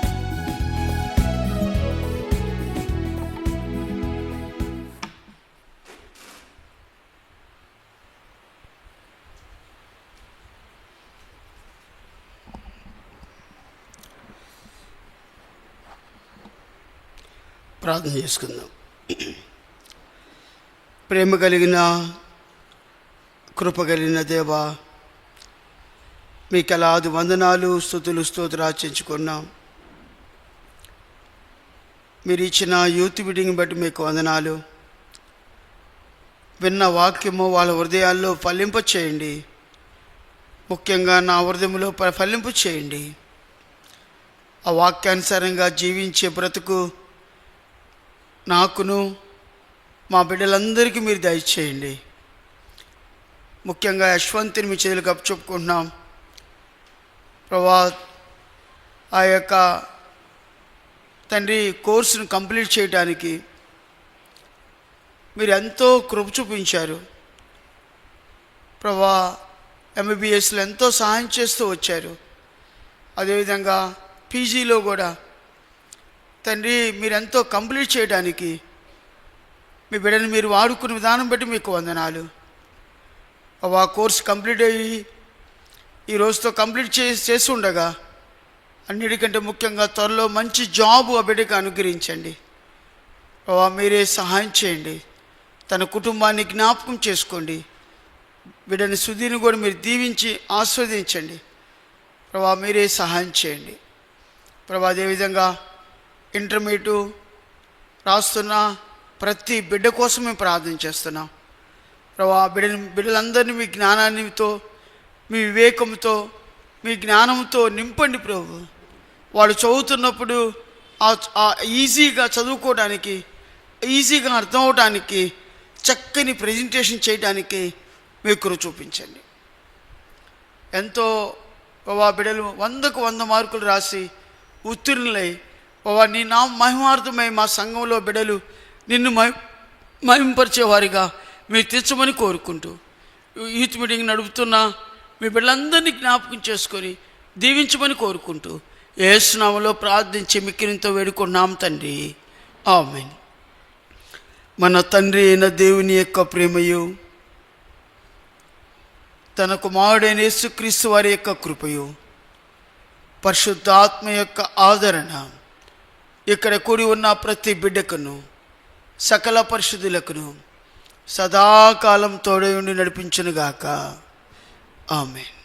ప్రార్థన చేసుకుందాం. ప్రేమ కలిగిన కృప కలిగిన దేవా, మీకు అలాది వందనాలు, స్తుతులు, స్తోత్రార్చించుకున్నాం. మీరు ఇచ్చిన యూత్ మీటింగ్ బట్టి మీకు వందనాలు. విన్న వాక్యము వాళ్ళ హృదయాల్లో ఫలింప చేయండి. ముఖ్యంగా నా హృదయంలో ఫలింప చేయండి. ఆ వాక్యానుసారంగా జీవించే బ్రతుకు నాకును మా బిడ్డలందరికీ మీరు దయచేయండి. ముఖ్యంగా యశ్వంతిని మీ చేతులకు అప్పచెప్పుకుంటున్నాం ప్రభా. ఆ యొక్క తండ్రి కోర్సును కంప్లీట్ చేయడానికి మీరు ఎంతో కృప చూపించారు ప్రభా. ఎంబీబీఎస్లో ఎంతో సహాయం చేస్తూ వచ్చారు. అదేవిధంగా పీజీలో కూడా తండ్రి మీరు ఎంతో కంప్లీట్ చేయడానికి మీ బిడ్డని మీరు వాడుకునే విధానం బట్టి మీకు వందనాలు. ఆ కోర్స్ కంప్లీట్ అయ్యి ఈ రోజుతో కంప్లీట్ చేసి ఉండగా అన్నిటికంటే ముఖ్యంగా త్వరలో మంచి జాబ్ ఆ బిడ్డకి అనుగ్రహించండి. మీరే సహాయం చేయండి. తన కుటుంబాన్ని జ్ఞాపకం చేసుకోండి. బిడ్డని సుధీని కూడా మీరు దీవించి ఆస్వాదించండి ప్రభా. మీరే సహాయం చేయండి ప్రభా. అదేవిధంగా ఇంటర్మీడియట్ రాస్తున్న ప్రతి బిడ్డ కోసం మేము ప్రార్థన చేస్తున్నాం ప్రభా. బిడ్డలందరినీ మీ జ్ఞానాన్నితో, మీ వివేకంతో, మీ జ్ఞానంతో నింపండి ప్రభు. వాళ్ళు చదువుతున్నప్పుడు ఈజీగా చదువుకోవడానికి, ఈజీగా అర్థం అవడానికి, చక్కని ప్రజెంటేషన్ చేయడానికి మీ కృప చూపించండి. ఎంతో ప్రభా బిడ్డలు 100కు 100 మార్కులు రాసి ఉత్తీర్ణులై ప్రభా నీ నా మహిమార్థమై మా సంఘంలో బిడ్డలు నిన్ను మహింపరిచేవారిగా మీరు తెచ్చమని కోరుకుంటూ యూత్ మీటింగ్ నడుపుతున్న మీ బిడ్డలందరినీ జ్ఞాపకం చేసుకొని దీవించమని కోరుకుంటూ యేసు నామములో ప్రార్థించి మిక్కిలితో వేడుకున్నాం తండ్రి, ఆమేన్. మన తండ్రి అయిన దేవుని యొక్క ప్రేమయు, తన కుమారుడైన యేసుక్రీస్తు వారి యొక్క కృపయు, పరిశుద్ధాత్మ యొక్క ఆదరణ ఇక్కడ కూడి ఉన్న ప్రతి బిడ్డకును, సకల పరిశుద్ధులకును సదాకాలం తోడై ఉండి నడిపించునుగాక. ఆమేన్.